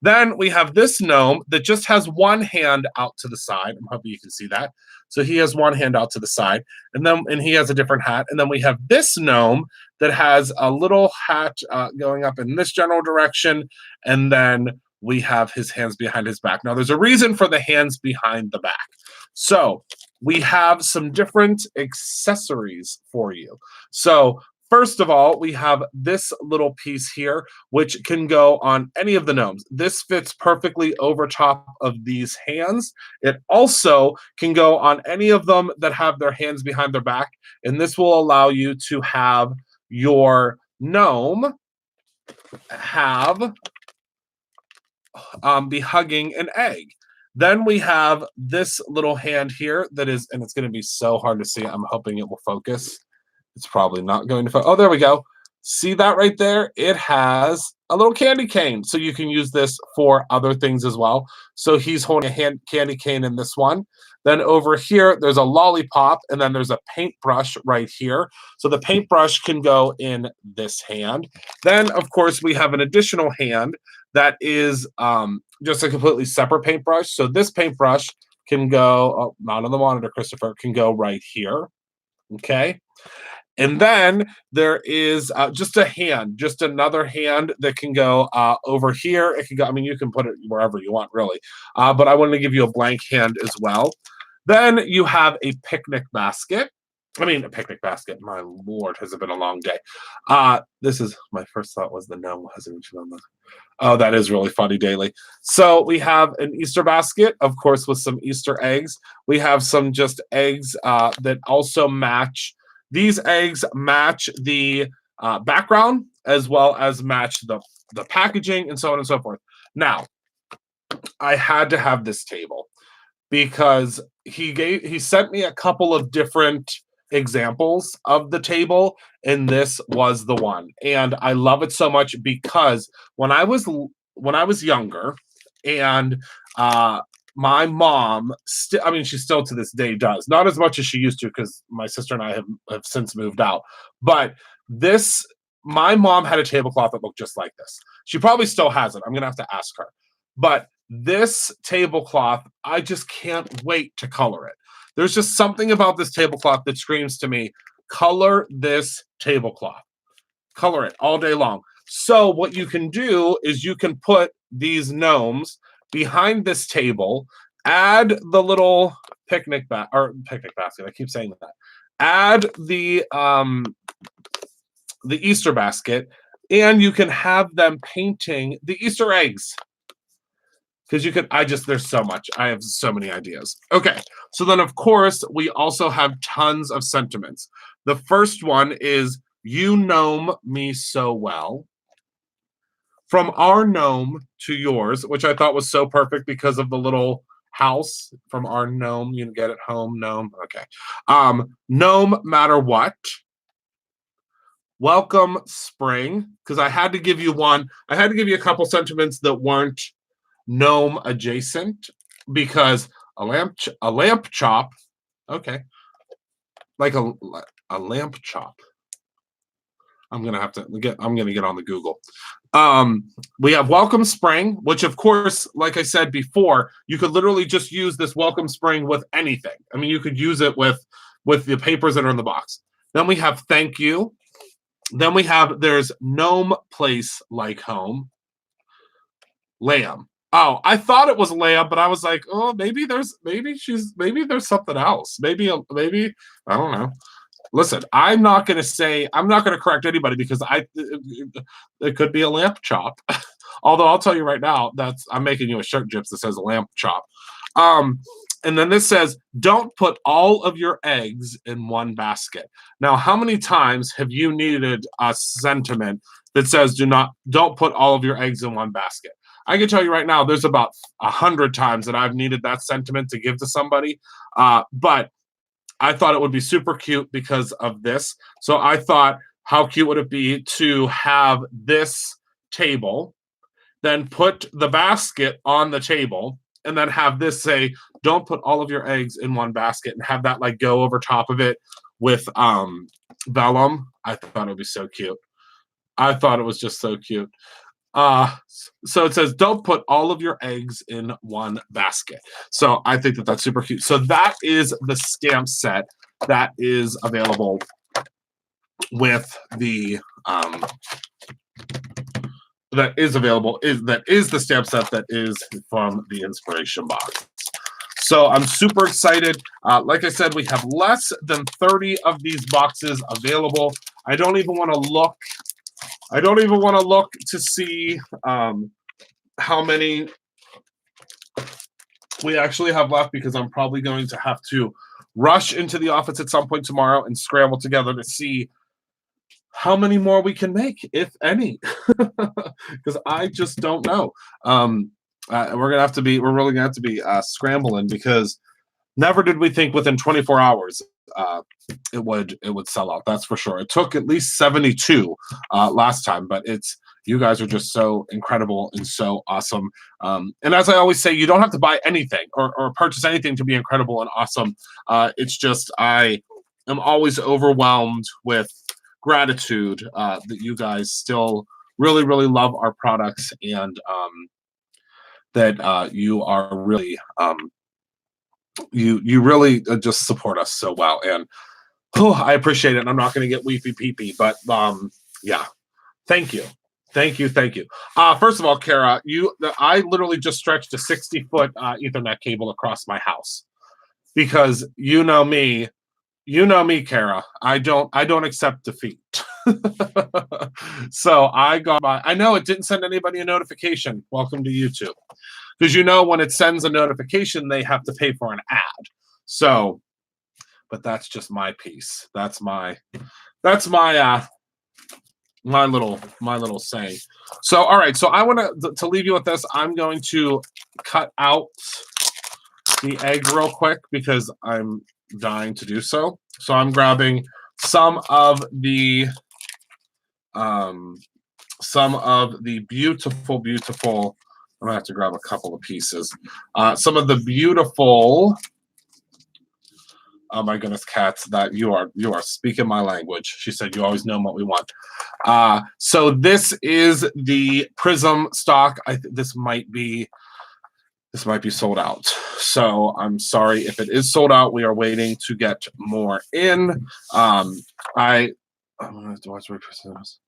Then we have this gnome that just has one hand out to the side. I'm hoping you can see that. So he has one hand out to the side, and he has a different hat. And then we have this gnome that has a little hat going up in this general direction, and then we have his hands behind his back. Now, there's a reason for the hands behind the back. So we have some different accessories for you. So first of all, we have this little piece here, which can go on any of the gnomes. This fits perfectly over top of these hands. It also can go on any of them that have their hands behind their back, and this will allow you to have your gnome be hugging an egg. Then we have this little hand here that is, and it's going to be so hard to see. I'm hoping it will focus. It's probably not going to focus. Oh, there we go. See that right there? It has a little candy cane. So you can use this for other things as well. So he's holding a candy cane in this one. Then over here, there's a lollipop, and then there's a paintbrush right here. So the paintbrush can go in this hand. Then, of course, we have an additional hand that is just a completely separate paintbrush. So this paintbrush can go, not on the monitor, Christopher, can go right here. Okay. And then there is just a hand, just another hand that can go over here. It can go, I mean, you can put it wherever you want, really. But I wanted to give you a blank hand as well. Then you have a picnic basket. I mean, a picnic basket. My Lord, has it been a long day. This is, my first thought was the gnome hasn't even on this. Oh, that is really funny, Daily. So we have an Easter basket, of course, with some Easter eggs. We have some just eggs that also match. These eggs match the background as well as match the packaging and so on and so forth. Now, I had to have this table because he sent me a couple of different examples of the table, and this was the one. And I love it so much because when I was younger, and my mom, she still to this day does, not as much as she used to because my sister and I have since moved out. But my mom had a tablecloth that looked just like this. She probably still has it. I'm going to have to ask her. But this tablecloth, I just can't wait to color it. There's just something about this tablecloth that screams to me, color this tablecloth. Color it all day long. So what you can do is you can put these gnomes behind this table, add the little picnic basket. I keep saying that. Add the Easter basket, and you can have them painting the Easter eggs. Because you could, there's so much. I have so many ideas. Okay, so then of course, we also have tons of sentiments. The first one is, you gnome me so well. From our gnome to yours, which I thought was so perfect because of the little house. From our gnome, you get it, home, gnome. Okay. Gnome matter what. welcome spring, because I had to give you one. I had to give you a couple sentiments that weren't gnome adjacent, because a lamp chop, okay, like a lamp chop. I'm gonna get on the Google. We have welcome spring, which of course, like I said before, you could literally just use this welcome spring with anything. I mean, you could use it with the papers that are in the box. Then we have thank you. Then there's gnome place like home. Lamb. Oh, I thought it was lamb, but I was like, oh, maybe there's something else. Maybe I don't know. Listen, I'm not going to correct anybody, because it could be a lamp chop. Although I'll tell you right now, I'm making you a shirt, Gyps, that says lamp chop. And then this says, don't put all of your eggs in one basket. Now, how many times have you needed a sentiment that says don't put all of your eggs in one basket? I can tell you right now, there's about 100 times that I've needed that sentiment to give to somebody. But I thought it would be super cute because of this. So I thought, how cute would it be to have this table, then put the basket on the table, and then have this say, don't put all of your eggs in one basket, and have that like go over top of it with vellum. I thought it would be so cute. I thought it was just so cute. So it says, don't put all of your eggs in one basket. So I think that that's super cute. So that is the stamp set that is available with the that is the stamp set that is from the inspiration box. So I'm super excited. Like I said, we have less than 30 of these boxes available. I don't even want to look to see how many we actually have left, because I'm probably going to have to rush into the office at some point tomorrow and scramble together to see how many more we can make, if any, because I just don't know. We're really gonna have to be scrambling, because never did we think within 24 hours it would sell out. That's for sure. It took at least 72 last time, but you guys are just so incredible and so awesome. And as I always say, you don't have to buy anything or purchase anything to be incredible and awesome. It's just I am always overwhelmed with gratitude that you guys still really, really love our products, and that you are really you really just support us so well, and I appreciate it. And I'm not going to get weepy peepy, but yeah, thank you. First of all, Kara, I literally just stretched a 60-foot Ethernet cable across my house, because you know me, Kara. I don't accept defeat. So I know it didn't send anybody a notification. Welcome to YouTube. Because when it sends a notification, they have to pay for an ad. So, but that's just my piece. That's my little saying. So, all right. So I want to leave you with this. I'm going to cut out the egg real quick, because I'm dying to do so. So I'm grabbing some of the beautiful. I'm gonna have to grab a couple of pieces. Some of the beautiful. Oh my goodness, cats! That you are speaking my language. She said, "You always know what we want." So this is the Prism stock. This might be sold out. So I'm sorry if it is sold out. We are waiting to get more in. I'm gonna have to watch my Prisms.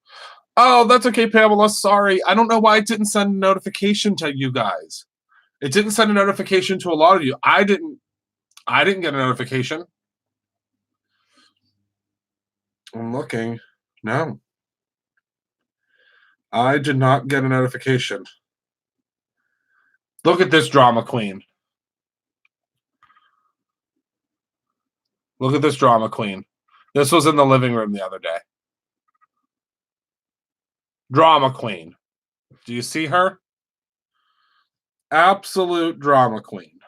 Oh, that's okay, Pamela. Sorry. I don't know why it didn't send a notification to you guys. It didn't send a notification to a lot of you. I didn't get a notification. I'm looking. No. I did not get a notification. Look at this drama queen. Look at this drama queen. This was in the living room the other day. Drama queen. Do you see her? Absolute drama queen.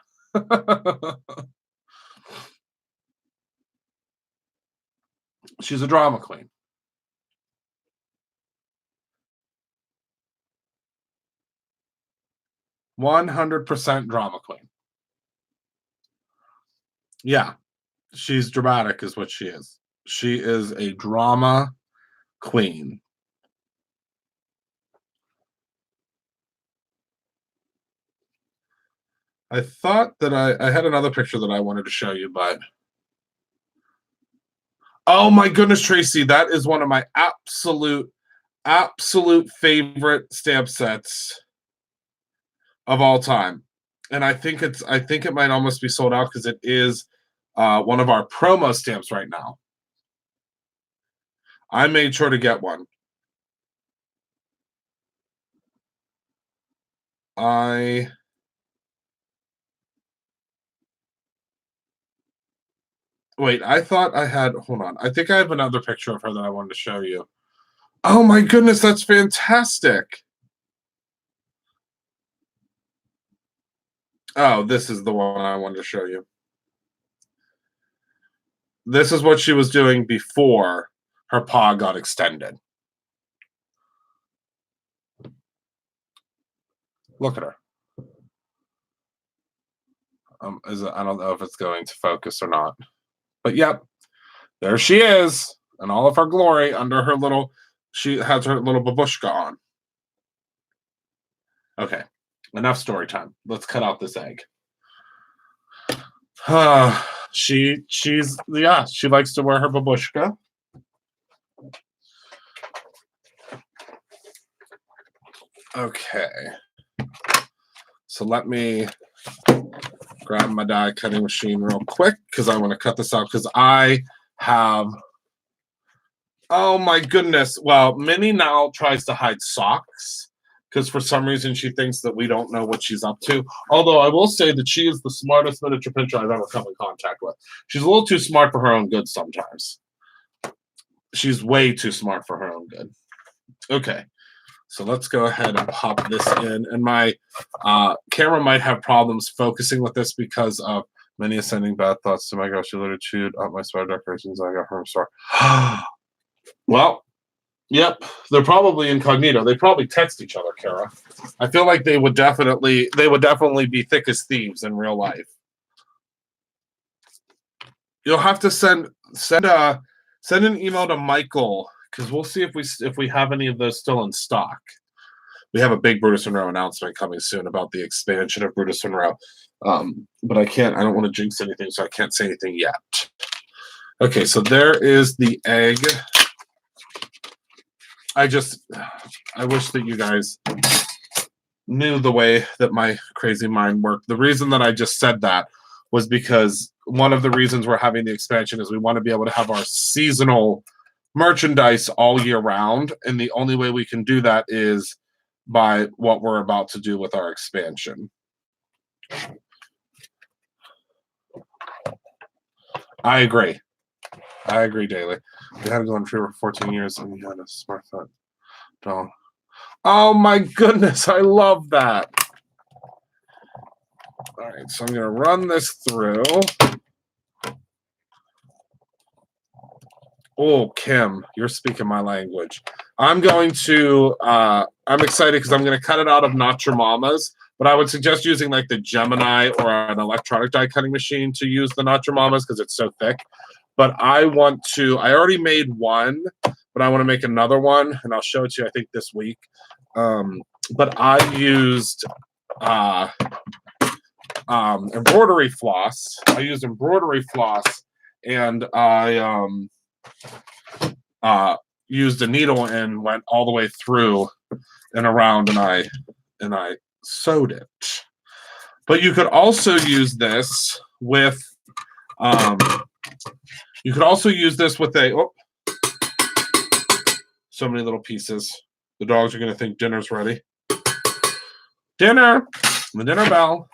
She's a drama queen. 100% drama queen. Yeah, she's dramatic is what she is. She is a drama queen. I thought that I had another picture that I wanted to show you, but oh my goodness, Tracy, that is one of my absolute favorite stamp sets of all time. And I think it might almost be sold out because it is one of our promo stamps right now. I made sure to get one. Wait, I thought I had, hold on. I think I have another picture of her that I wanted to show you. Oh my goodness, that's fantastic. Oh, this is the one I wanted to show you. This is what she was doing before her paw got extended. Look at her. I don't know if it's going to focus or not. But yep, there she is in all of her glory under her little, she has her little babushka on. Okay, enough story time. Let's cut out this egg. She's yeah, she likes to wear her babushka. Okay. So let me grab my die cutting machine real quick because I want to cut this out because I have, oh my goodness. Well, Minnie now tries to hide socks because for some reason she thinks that we don't know what she's up to. Although I will say that she is the smartest miniature pincher I've ever come in contact with. She's a little too smart for her own good sometimes. She's way too smart for her own good. Okay. So let's go ahead and pop this in. And my camera might have problems focusing with this because of many sending bad thoughts to my gosh, you literally chewed up my sweater decorations I got from a store. Well, yep, they're probably incognito. They probably text each other, Kara. I feel like they would definitely be thick as thieves in real life. You'll have to send an email to Michael because we'll see if we have any of those still in stock. We have a big Brutus and Row announcement coming soon about the expansion of Brutus and Row. But I don't want to jinx anything, so I can't say anything yet. Okay, so there is the egg. I wish that you guys knew the way that my crazy mind worked. The reason that I just said that was because one of the reasons we're having the expansion is we want to be able to have our seasonal merchandise all year round, and the only way we can do that is by what we're about to do with our expansion. I agree, Daily. We had to go on free for 14 years, and we had a smartphone. Don't. Oh my goodness, I love that. All right, so I'm going to run this through. Oh, Kim, you're speaking my language. I'm excited because I'm going to cut it out of Not Your Mama's, but I would suggest using like the Gemini or an electronic die cutting machine to use the Not Your Mama's because it's so thick. But I already made one, but I want to make another one, and I'll show it to you, I think, this week. But I used embroidery floss. And I used a needle and went all the way through and around, and I sewed it. But you could also use this with so many little pieces. The dogs are going to think dinner's ready. Dinner, the dinner bell.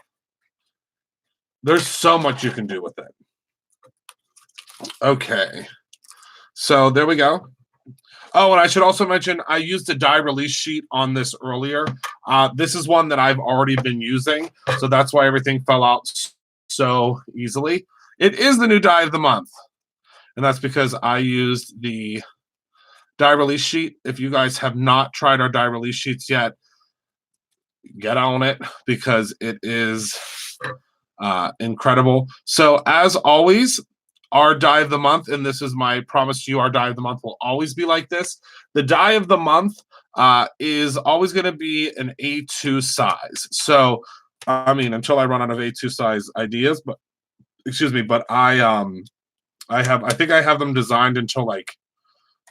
There's so much you can do with it. Okay, so there we go. Oh, and I should also mention I used a die release sheet on this earlier. This is one that I've already been using, so that's why everything fell out so easily. It is the new die of the month, and that's because I used the die release sheet. If you guys have not tried our die release sheets yet, get on it because it is incredible. So as always, our die of the month, and this is my promise to you, our die of the month will always be like this. The die of the month is always going to be an A2 size. So, I mean, until I run out of A2 size ideas, but excuse me, but I think I have them designed until like,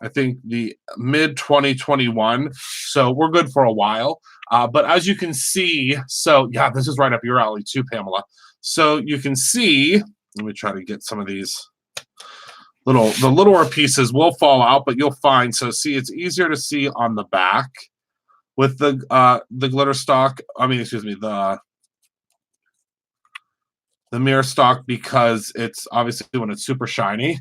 I think the mid 2021. So we're good for a while. But as you can see, so yeah, this is right up your alley too, Pamela. So you can see, let me try to get some of these the littler pieces will fall out, but you'll find, so see, it's easier to see on the back with the glitter stock. I mean, excuse me, the mirror stock, because it's obviously when it's super shiny.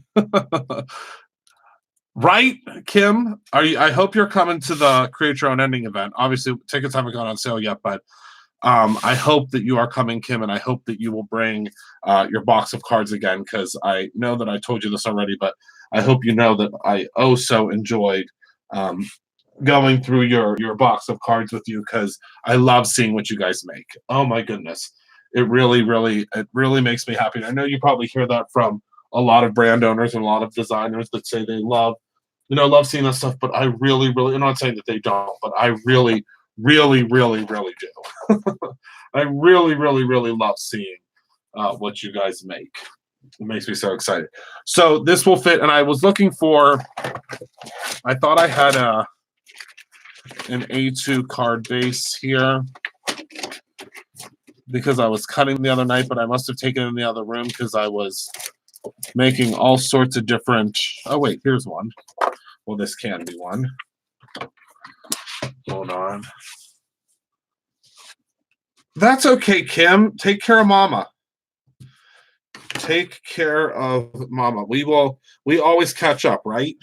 Right, Kim? I hope you're coming to the Create Your Own Ending event. Obviously, tickets haven't gone on sale yet, but I hope that you are coming, Kim, and I hope that you will bring your box of cards again, because I know that I told you this already, but I hope you know that I so enjoyed going through your box of cards with you, because I love seeing what you guys make. Oh my goodness. It really makes me happy. And I know you probably hear that from a lot of brand owners and a lot of designers that say they love seeing that stuff, but I really, I'm not saying that they don't, but I really do. I really love seeing what you guys make. It makes me so excited. So this will fit, and I was looking for, I thought I had an A2 card base here because I was cutting the other night, but I must have taken it in the other room because I was making all sorts of different, oh wait, here's one. Well, this can be one. Hold on. That's okay, Kim. Take care of Mama. Take care of Mama. We always catch up, right?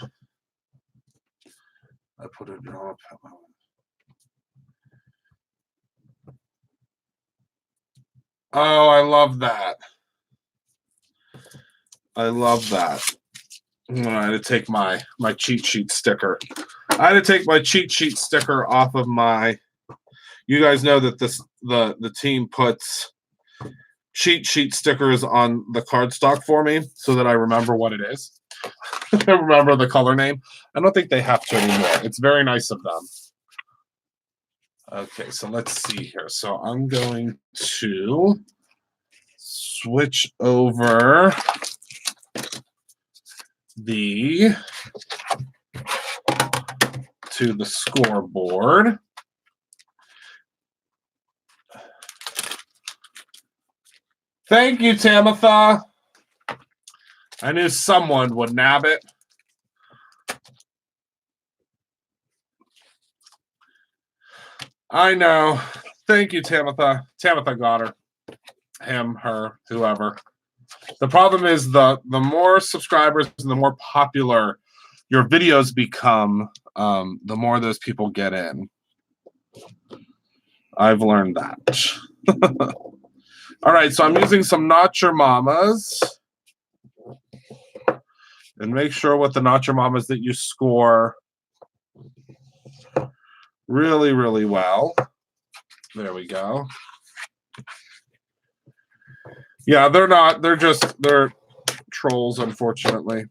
I put it on. Oh, I love that. I love that. I had to take my cheat sheet sticker. I had to take my cheat sheet sticker off of my. You guys know that the team puts cheat sheet stickers on the cardstock for me so that I remember what it is. I remember the color name. I don't think they have to anymore. It's very nice of them. Okay, so let's see here. So I'm going to switch over to the scoreboard. Thank you, Tamitha. I knew someone would nab it. I know. Thank you, Tamitha. Tamitha got her. Him, her, whoever. The problem is the more subscribers and the more popular your videos become, the more those people get in. I've learned that. All right, so I'm using some Not Your Mamas. And make sure with the Not Your Mamas that you score really well. There we go. Yeah, they're trolls, unfortunately.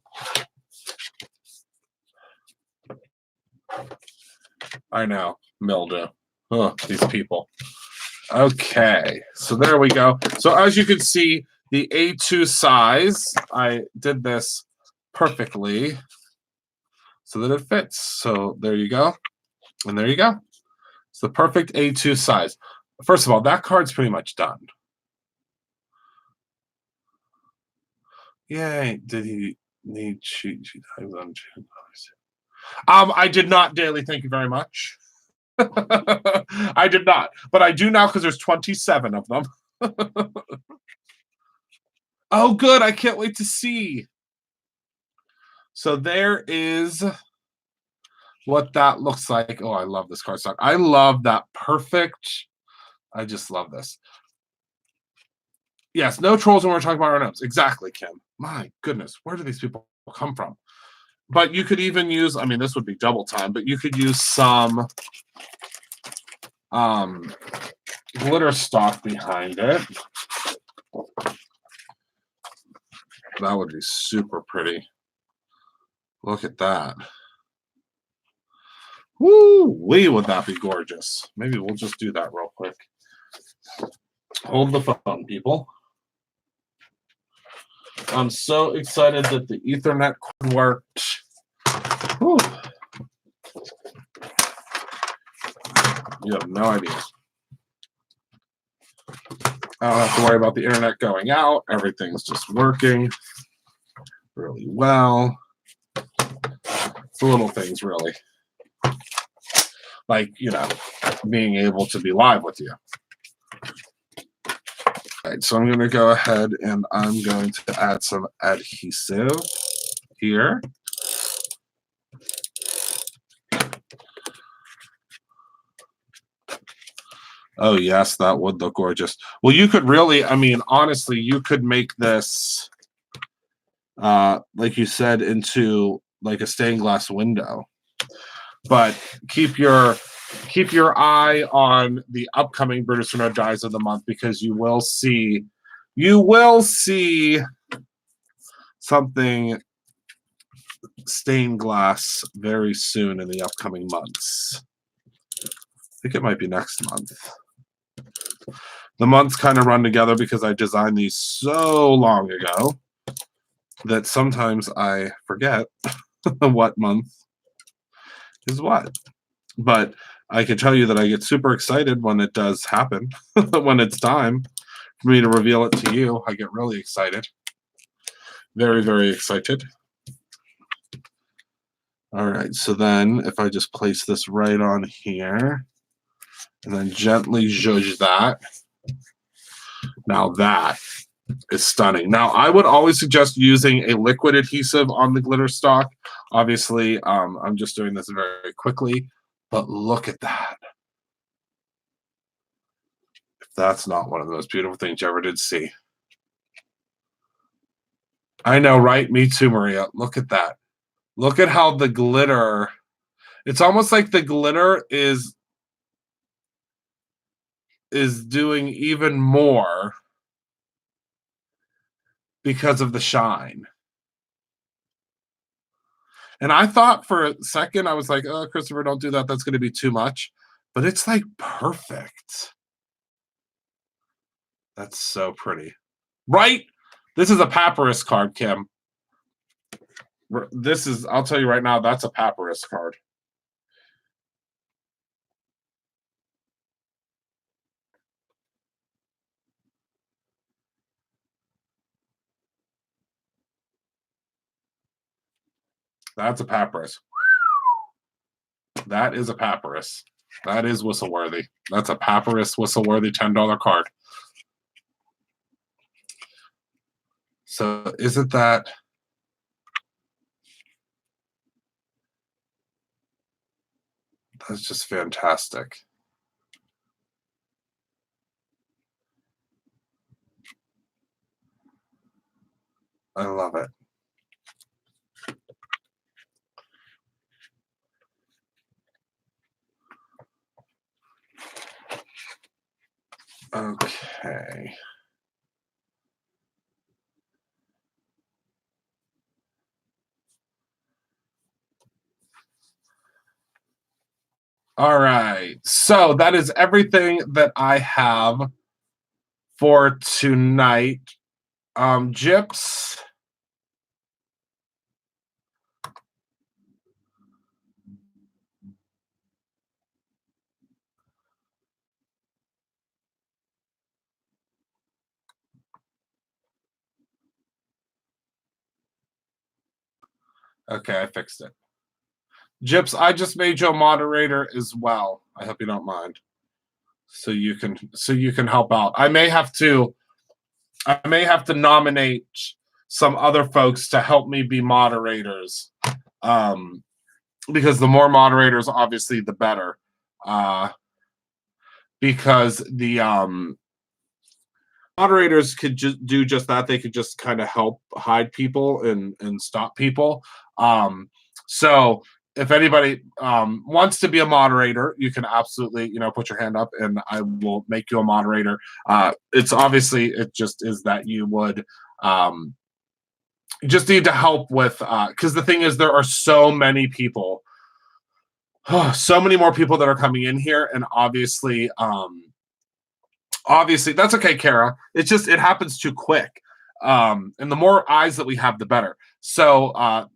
I know, mildew. Oh, these people. Okay, so there we go. So as you can see, the A2 size, I did this perfectly so that it fits. So there you go. And there you go. It's the perfect A2 size. First of all, that card's pretty much done. Yay. Did he need cheat sheet? I did not, Daily. Thank you very much. I did not, but I do now because there's 27 of them. Oh, good. I can't wait to see. So there is what that looks like. Oh, I love this cardstock. I love that perfect. I just love this. Yes, no trolls when we're talking about our notes. Exactly, Kim. My goodness, where do these people come from? But you could even use, I mean, this would be double time, but you could use some glitter stock behind it. That would be super pretty. Look at that. Woo-wee, would that be gorgeous. Maybe we'll just do that real quick. Hold the phone, people. I'm so excited that the Ethernet cord worked. Whew. You have no idea. I don't have to worry about the internet going out. Everything's just working really well. It's the little things, really. Like, you know, being able to be live with you. All right, so I'm going to go ahead and I'm going to add some adhesive here. Oh, yes, that would look gorgeous. Well, you could really, I mean, honestly, you could make this, like you said, into like a stained glass window. But keep your eye on the upcoming British Renault Dies of the Month, because you will see something stained glass very soon in the upcoming months. I think it might be next month. The months kind of run together because I designed these so long ago that sometimes I forget what month is what. But I can tell you that I get super excited when it does happen. When it's time for me to reveal it to you, I get really excited. Very, very excited. All right, so then if I just place this right on here and then gently zhuzh that, now that is stunning. Now, I would always suggest using a liquid adhesive on the glitter stock. Obviously, I'm just doing this very quickly, but look at that. If that's not one of the most beautiful things you ever did see. I know, right? Me too, Maria. Look at that. Look at how the glitter, it's almost like the glitter is doing even more because of the shine. And I thought for a second, I was like, oh, Christopher, don't do that. That's going to be too much. But it's like perfect. That's so pretty. Right? This is a papyrus card, Kim. This is, I'll tell you right now, that's a papyrus card. That's a papyrus. That is a papyrus. That is whistle-worthy. That's a papyrus whistle-worthy $10 card. So isn't that... That's just fantastic. I love it. Okay. All right. So that is everything that I have for tonight. Gyps. Okay, I fixed it. Gyps, I just made you a moderator as well. I hope you don't mind. So you can help out. I may have to nominate some other folks to help me be moderators. Because the more moderators, obviously, the better. Because the moderators could just do just that. They could just kind of help hide people and stop people. So if anybody wants to be a moderator, you can absolutely, put your hand up and I will make you a moderator. It's obviously, it just is that you would just need to help with, because the thing is, there are so many people, so many more people that are coming in here. And obviously that's okay, Kara. It's just, it happens too quick. And the more eyes that we have, the better. So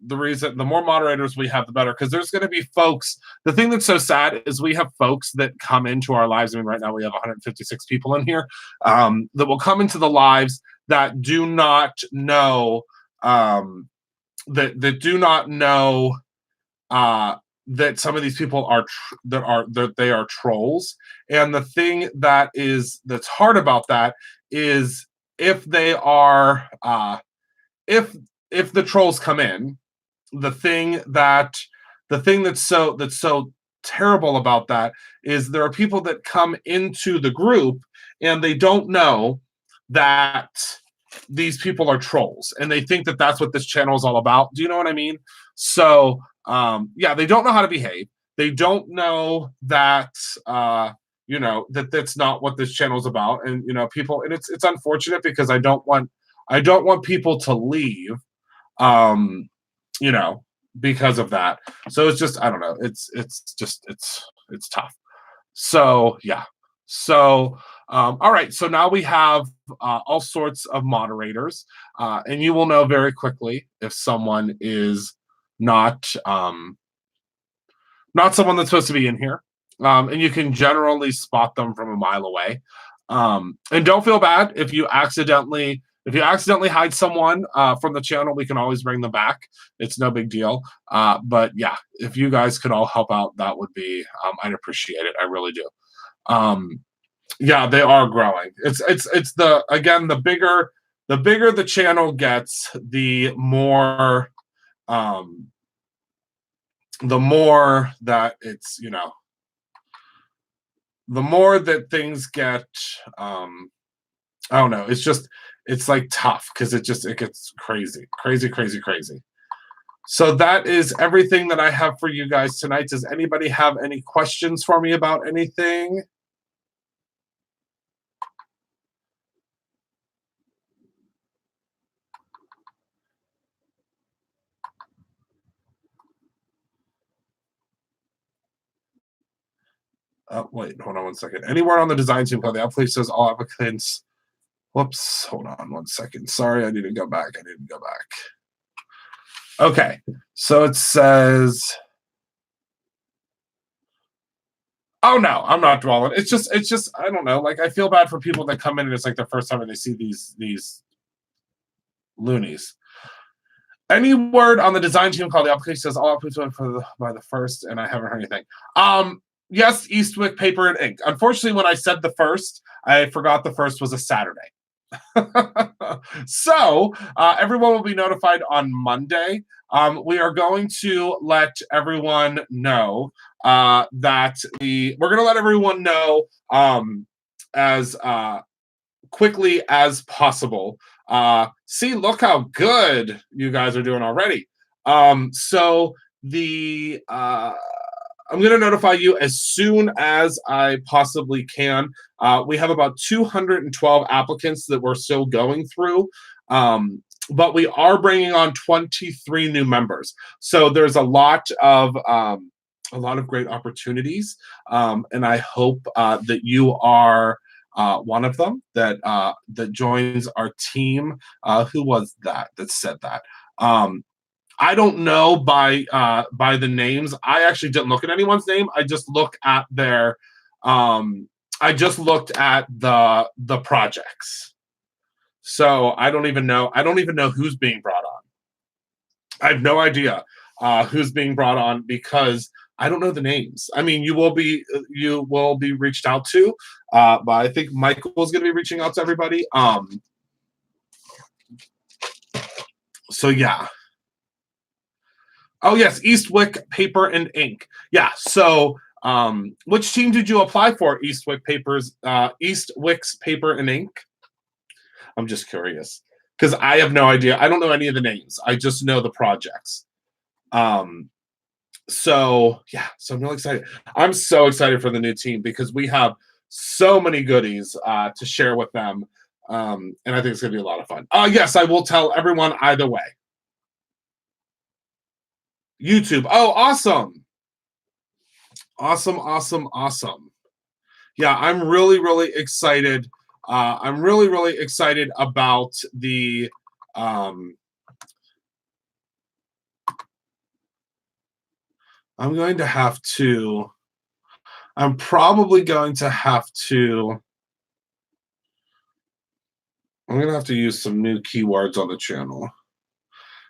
the more moderators we have, the better, because there's going to be folks. The thing that's so sad is we have folks that come into our lives. I mean, right now we have 156 people in here that will come into the lives that do not know that do not know that some of these people are they are trolls. And the thing that's hard about that is if they are if the trolls come in, the thing that's so terrible about that is there are people that come into the group and they don't know that these people are trolls and they think that that's what this channel is all about. Do you know what I mean? So yeah, they don't know how to behave. They don't know that that that's not what this channel is about. And people, and it's unfortunate because I don't want people to leave because of that. So it's just, I don't know, it's tough. So yeah. So all right, so now we have all sorts of moderators, and you will know very quickly if someone is not someone that's supposed to be in here, and you can generally spot them from a mile away. And don't feel bad if you accidentally hide someone from the channel. We can always bring them back. It's no big deal. But yeah, if you guys could all help out, that would be I'd appreciate it. I really do. Yeah, they are growing. It's the bigger the channel gets, the more that it's the more that things get I don't know, it's like tough because it gets crazy. So that is everything that I have for you guys tonight. Does anybody have any questions for me about anything? Wait, hold on one second. Anywhere on the design team called the please says all applicants. Whoops, hold on one second. Sorry, I need to go back. Okay, so it says, oh no, I'm not dwelling. It's just I don't know. Like I feel bad for people that come in and it's like the first time and they see these loonies. Any word on the design team called the application says all applicants by the first, and I haven't heard anything. Yes, Eastwick Paper and Ink. Unfortunately, when I said the first, I forgot the first was a Saturday. So everyone will be notified on Monday. We are going to let everyone know that we're going to let everyone know as quickly as possible. See, look how good you guys are doing already. So I'm going to notify you as soon as I possibly can. We have about 212 applicants that we're still going through, but we are bringing on 23 new members. So there's a lot of great opportunities, and I hope that you are one of them that joins our team. Who was that said that? I don't know by the names. I actually didn't look at anyone's name. I just looked at their I just looked at the projects. So I don't even know who's being brought on. I have no idea who's being brought on because I don't know the names. I mean, you will be reached out to, but I think Michael's going to be reaching out to everybody. So yeah. Oh yes, Eastwick Paper and Ink. Yeah. So, which team did you apply for? Eastwick's Paper and Ink. I'm just curious because I have no idea. I don't know any of the names. I just know the projects. So yeah, so I'm really excited. I'm so excited for the new team because we have so many goodies to share with them. And I think it's gonna be a lot of fun. Yes, I will tell everyone either way. YouTube. Oh, awesome. Awesome, awesome, awesome. Yeah, I'm really, really excited. I'm really, really excited about the um I'm going to have to I'm probably going to have to I'm gonna have to use some new keywords on the channel.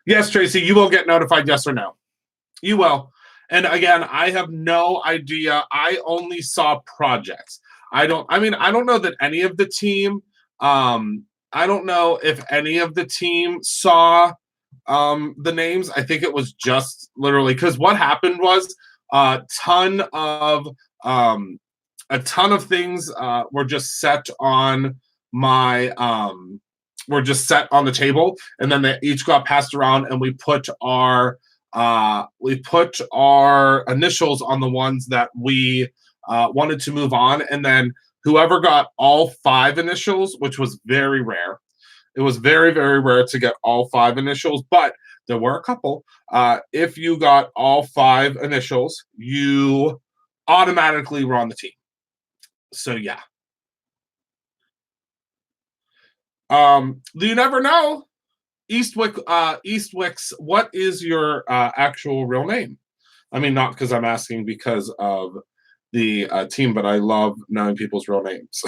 Yes, Tracy, you will get notified, yes or no. You will. And again, I have no idea. I only saw projects. I don't know that any of the team, I don't know if any of the team saw the names. I think it was just literally because what happened was a ton of um a ton of things were just set on my were just set on the table, and then they each got passed around, and we put our initials on the ones that we wanted to move on, and then whoever got all five initials, which was very rare. It was very, very rare to get all five initials, but there were a couple. If you got all five initials, you automatically were on the team. So yeah. You never know. Eastwick's, what is your actual real name? I mean, not because I'm asking because of the team, but I love knowing people's real names.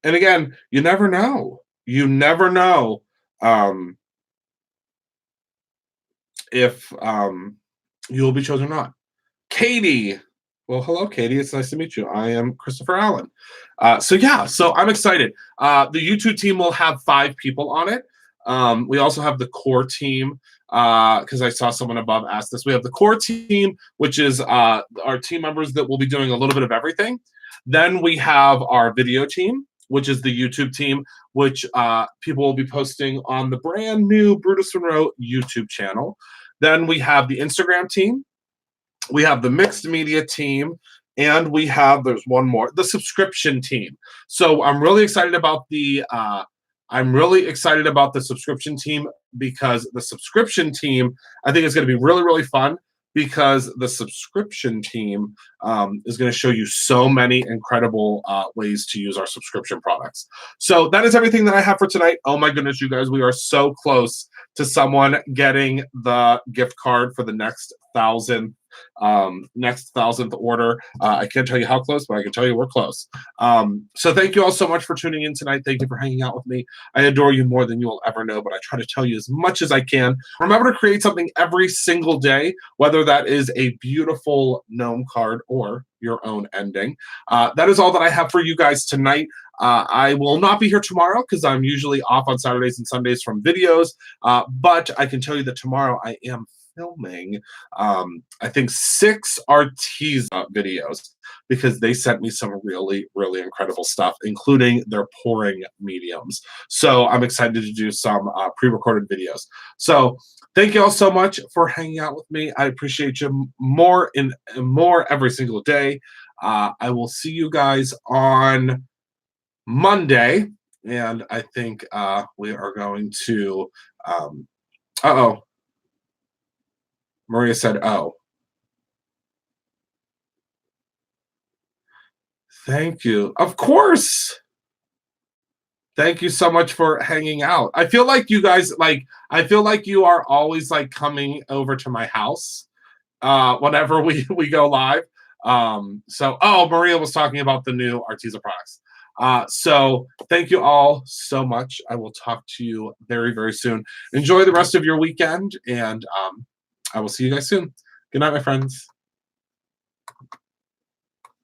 And again, you never know. You never know um, if you will be chosen or not. Katie. Well, hello, Katie. It's nice to meet you. I am Christopher Allen. So yeah, so I'm excited. The YouTube team will have 5 people on it. We also have the core team because I saw someone above ask this. We have the core team, which is our team members that will be doing a little bit of everything. Then we have our video team, which is the YouTube team, which people will be posting on the brand new Brutus Monroe YouTube channel. Then we have the Instagram team, we have the mixed media team, and we have there's one more, the subscription team. So I'm really excited about the subscription team because the subscription team I think is going to be really, really fun because the subscription team is going to show you so many incredible ways to use our subscription products. So that is everything that I have for tonight. Oh my goodness, you guys, we are so close to someone getting the gift card for the next thousandth order. I can't tell you how close, but I can tell you we're close. So thank you all so much for tuning in tonight. Thank you for hanging out with me. I adore you more than you will ever know, but I try to tell you as much as I can. Remember to create something every single day, whether that is a beautiful gnome card or your own ending. That is all that I have for you guys tonight. I will not be here tomorrow because I'm usually off on Saturdays and Sundays from videos, but I can tell you that tomorrow I am filming I think 6 Arteza videos because they sent me some really, really incredible stuff, including their pouring mediums. So I'm excited to do some pre-recorded videos. So thank you all so much for hanging out with me. I appreciate you more every single day. I will see you guys on Monday, and I think we are going to uh-oh, Maria said, oh, thank you. Of course. Thank you so much for hanging out. I feel like you guys I feel like you are always like coming over to my house whenever we go live. So oh, Maria was talking about the new Arteza products. So thank you all so much. I will talk to you very, very soon. Enjoy the rest of your weekend, and I will see you guys soon. Good night, my friends.